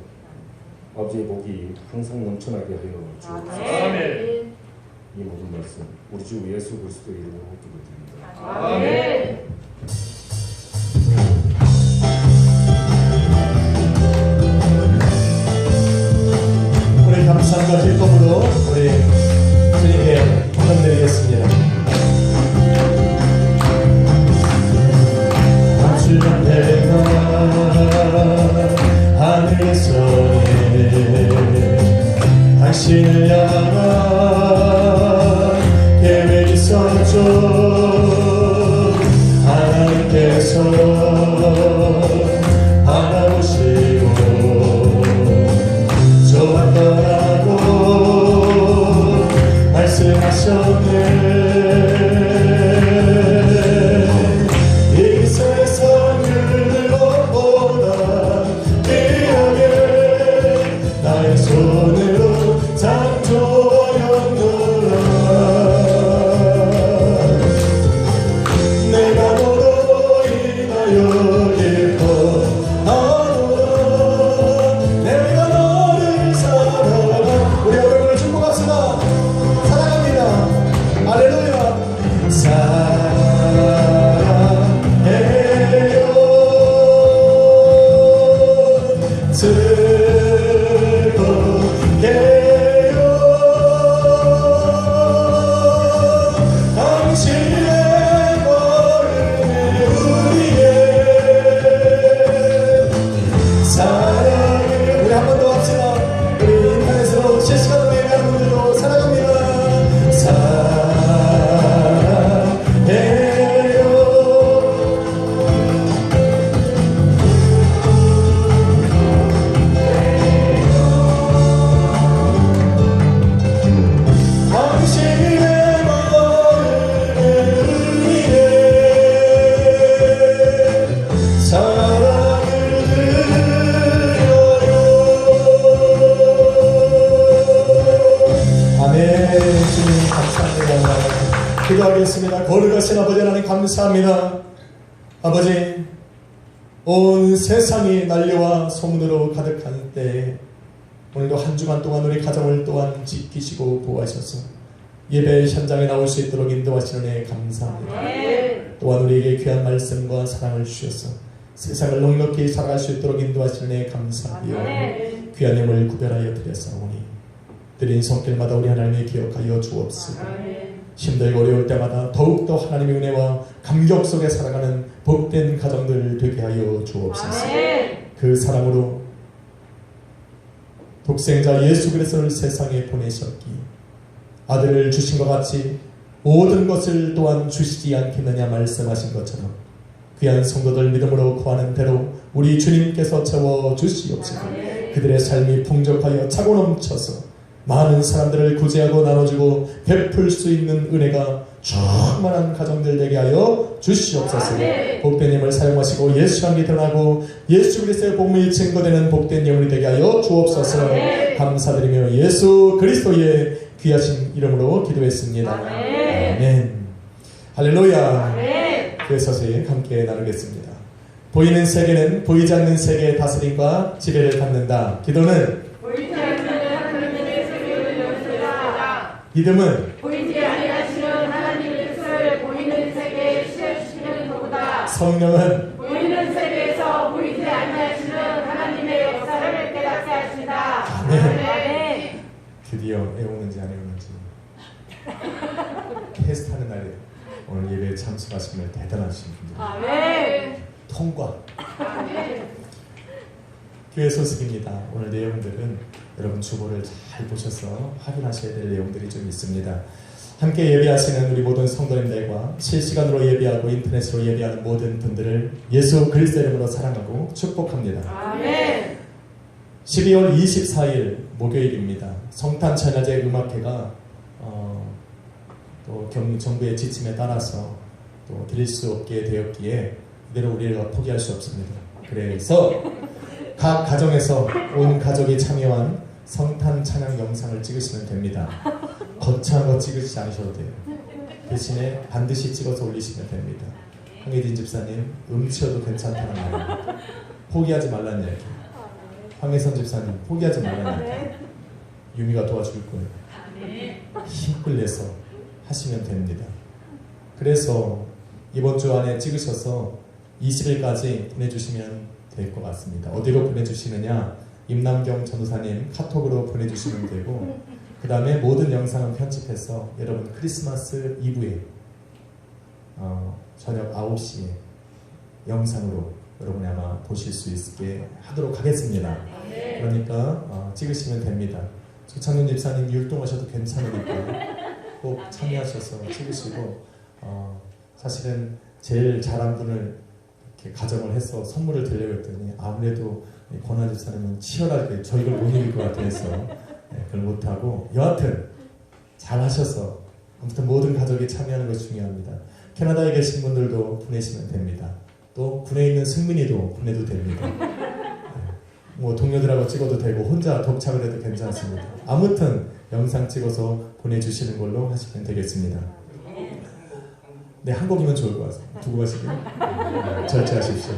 아버지의 복이 항상 넘쳐나게 하여 주옵소서. 이 모든 말씀 우리 주 예수 그리스도 이름으로 기도드립니다. 아멘. 우리 감사함과 기쁨으로 우리 주님께 헌금 드리겠습니다. 주는 내가 하늘에서 당신을 향한 계획이 있었죠. 하나님께서 바라보시고 좋았더라고 말씀하셨네. 이 세상을 너보다 귀하게 나의 손으로 창조하였노라. 내가 너로 인하여 거룩하신 아버지 하나님 감사합니다. 아버지, 온 세상이 난리와 소문으로 가득한 때에 오늘도 한 주간 동안 우리 가정을 또한 지키시고 보호하셔서 예배 현장에 나올 수 있도록 인도하시는 은혜에 감사합니다. 또한 우리에게 귀한 말씀과 사랑을 주셔서 세상을 넉넉히 살아갈 수 있도록 인도하시는 은혜에 감사하며 귀한 영을 구별하여 드렸사오니 드린 손길마다 우리 하나님을 기억하여 주옵소서. 힘들고 어려울 때마다 더욱더 하나님의 은혜와 감격 속에 살아가는 복된 가정들 되게 하여 주옵소서. 그 사랑으로 독생자 예수 그리스도를 세상에 보내셨기 아들을 주신 것 같이 모든 것을 또한 주시지 않겠느냐 말씀하신 것처럼 귀한 성도들 믿음으로 구하는 대로 우리 주님께서 채워주시옵소서. 그들의 삶이 풍족하여 차고 넘쳐서 많은 사람들을 구제하고 나눠주고 베풀 수 있는 은혜가 충만한 가정들 되게 하여 주시옵소서. 복된 힘을 사용하시고 예수 함께 드러나고 예수 그리스도의 복음이 증거되는 복된 영혼이 되게 하여 주옵소서. 감사드리며 예수 그리스도의 귀하신 이름으로 기도했습니다. 아멘. 할렐루야. 그래서 서서히 함께 나누겠습니다. 보이는 세계는 보이지 않는 세계의 다스림과 지배를 받는다. 기도는 보이지 않는 하나님의 세계를 연설하다. 믿음은 보이지 아니하시는 하나님의 뜻을 보이는 세계에 실현시키는 도구다. 성령은 보이는 세계에서 보이지 아니하시는 하나님의 역사를 깨닫게 하신다. 아멘. 드디어 애우는지 안 애우는지 테스트하는 날이에요. 오늘 예배에 참석하시면 대단하신 분들. 아멘. 통과. 아멘. 교회 소식입니다. 오늘 내용들은 여러분 주보를 잘 보셔서 확인하셔야 될 내용들이 좀 있습니다. 함께 예배하시는 우리 모든 성도님들과 실시간으로 예배하고 인터넷으로 예배하는 모든 분들을 예수 그리스도 이름으로 사랑하고 축복합니다. 아멘. 12월 24일 목요일입니다. 성탄찬야제 음악회가 또 정부의 지침에 따라서 또 드릴 수 없게 되었기에 이대로 우리가 포기할 수 없습니다. 그래서 각 가정에서 온 가족이 참여한 성탄 찬양 영상을 찍으시면 됩니다. 거창한 거 찍으시지 않으셔도 돼요. 대신에 반드시 찍어서 올리시면 됩니다. 황혜진 집사님 음치여도 괜찮다는 말 포기하지 말라는 얘기. 황혜선 집사님 포기하지 말라는 얘기. 유미가 도와줄 거예요. 힘을 내서 하시면 됩니다. 그래서 이번 주 안에 찍으셔서 20일까지 보내주시면 될 것 같습니다. 어디로 보내주시느냐? 임남경 전도사님 카톡으로 보내주시면 되고 그 다음에 모든 영상은 편집해서 여러분 크리스마스 이브에 저녁 9시에 영상으로 여러분이 아마 보실 수 있게 하도록 하겠습니다. 그러니까 찍으시면 됩니다. 조창윤 집사님 율동하셔도 괜찮으니까 꼭 참여하셔서 찍으시고 사실은 제일 잘한 분을 이렇게 가정을 해서 선물을 드리려고 했더니 아무래도 권한 집사님은 치열하게 저 이걸 못 이길 것 같아서 그걸 못하고 여하튼 잘하셔서 아무튼 모든 가족이 참여하는 것이 중요합니다. 캐나다에 계신 분들도 보내시면 됩니다. 또 군에 있는 승민이도 보내도 됩니다. 뭐 동료들하고 찍어도 되고 혼자 독착을 해도 괜찮습니다. 아무튼 영상 찍어서 보내주시는 걸로 하시면 되겠습니다. 네, 한 곡이면 좋을 것 같습니다. 두고 가시고요. 절제하십시오.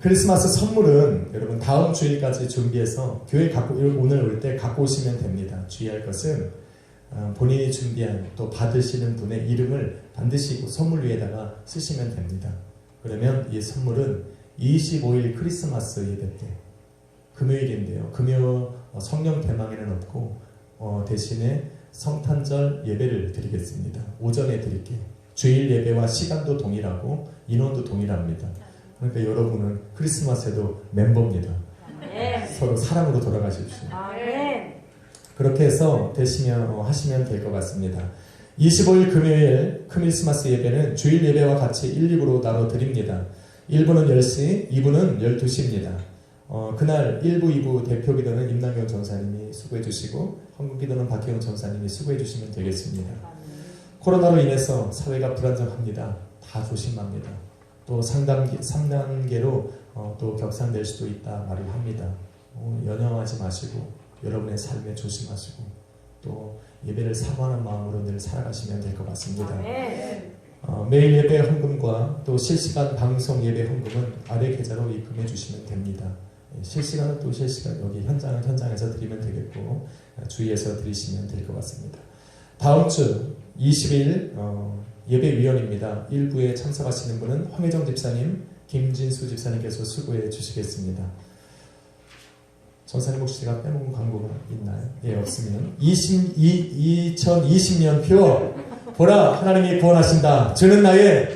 크리스마스 선물은 여러분 다음 주일까지 준비해서 교회 오늘 올 때 갖고 오시면 됩니다. 주의할 것은 본인이 준비한 또 받으시는 분의 이름을 반드시 선물 위에다가 쓰시면 됩니다. 그러면 이 선물은 25일 크리스마스 예배 때 금요일인데요. 금요 성령 대망에는 없고 대신에 성탄절 예배를 드리겠습니다. 오전에 드릴게요. 주일 예배와 시간도 동일하고 인원도 동일합니다. 그러니까 여러분은 크리스마스에도 멤버입니다. 서로 사랑으로 돌아가십시오. 그렇게 해서 하시면 될 것 같습니다. 25일 금요일 크리스마스 예배는 주일 예배와 같이 1, 2부로 나눠 드립니다. 1부는 10시, 2부는 12시입니다. 그날 1부, 2부 대표 기도는 임남경 전사님이 수고해 주시고 헌금 기도는 박혜영 전사님이 수고해 주시면 되겠습니다. 코로나로 인해서 사회가 불안정합니다. 다 조심합니다. 또 3단계로 또 격상될 수도 있다 말을 합니다. 연연하지 마시고 여러분의 삶에 조심하시고 또 예배를 사모하는 마음으로 늘 살아가시면 될 것 같습니다. 매일 예배 헌금과 또 실시간 방송 예배 헌금은 아래 계좌로 입금해 주시면 됩니다. 실시간은 또 실시간 여기 현장은 현장에서 드리면 되겠고 주위에서 드리시면 될 것 같습니다. 다음 주 20일 예배위원입니다. 일부에 참석하시는 분은 황혜정 집사님, 김진수 집사님께서 수고해 주시겠습니다. 전사님 혹시 제가 빼먹은 광고가 있나요? 예, 없으면 2020년 표 보라 하나님이 구원하신다. 주는 나의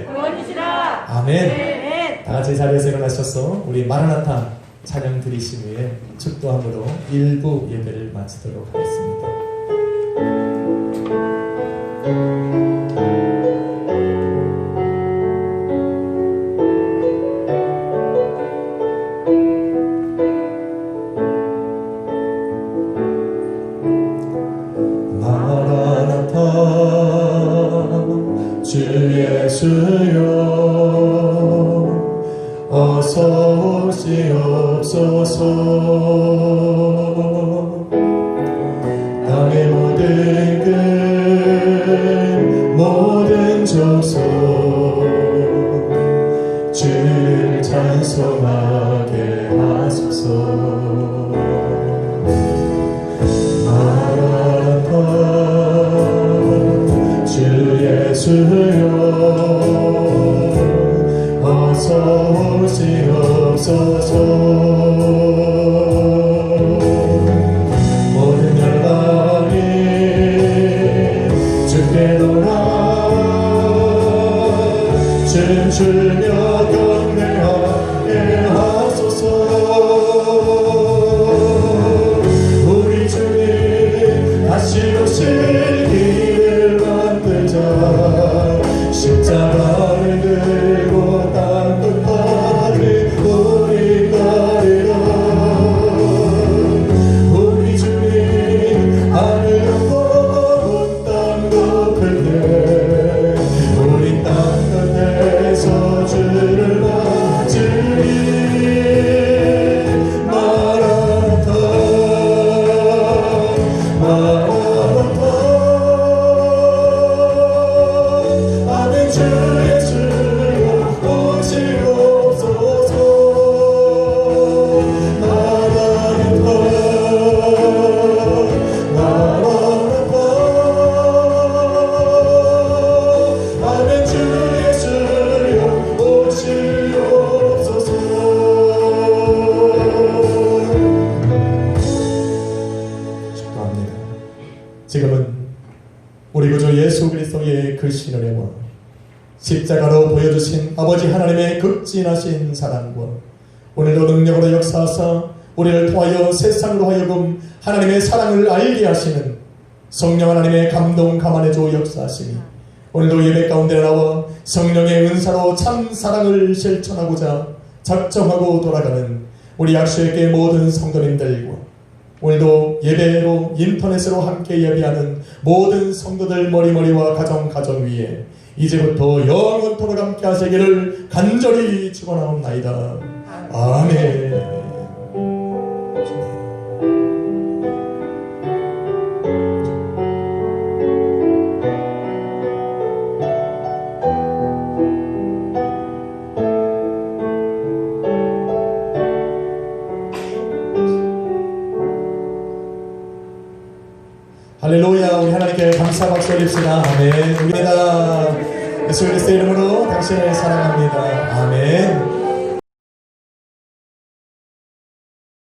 구원이시라. 아멘. 다 같이 자리에서 일어나셔서 우리 마라나타 찬양 드리신 후에 축도함으로 일부 예배를 마치도록 하겠습니다. 주 예수여 어서 오시옵소서. 땅의 모든 끝 모든 족속 주를 찬송하게 하소서. 마라나타 주 예수여 어서 오시옵소서. 모든 열방이 주께 돌아 춤추며 경배하게 하소서. 우리 주님 다시 오실 길을 만들자. 십자가를 들고 땅 끝까지 우리 가리라. 우리 주님 하늘 높고 땅 높을 때 우리 땅 끝에서 주를 맞으리. 마라나타 마라나타 아멘. 주 예수여 오시옵소서. 마라나타 마라나타 아멘. 주 예수여 오시옵소서. 축도합니다. 지금은 우리 구주 예수 그리스도의 그 신은혜와 십자가로 보여주신 아버지 하나님의 극진하신 사랑과 오늘도 능력으로 역사하사 우리를 통하여 세상으로 하여금 하나님의 사랑을 알게 하시는 성령 하나님의 감동 감안해줘 역사하시니 오늘도 예배 가운데 나와 성령의 은사로 참 사랑을 실천하고자 작정하고 돌아가는 우리 약수에게 모든 성도님들과 오늘도 예배로 인터넷으로 함께 예배하는 모든 성도들 머리머리와 가정 위에 이제부터 영원토록 함께 하시기를 간절히 축원하옵나이다. 아멘. 할렐루야. 우리 하나님께 감사 박수 올립시다. 아멘. 우리가 예수 그리스도의 이름으로 당신을 사랑합니다. 아멘.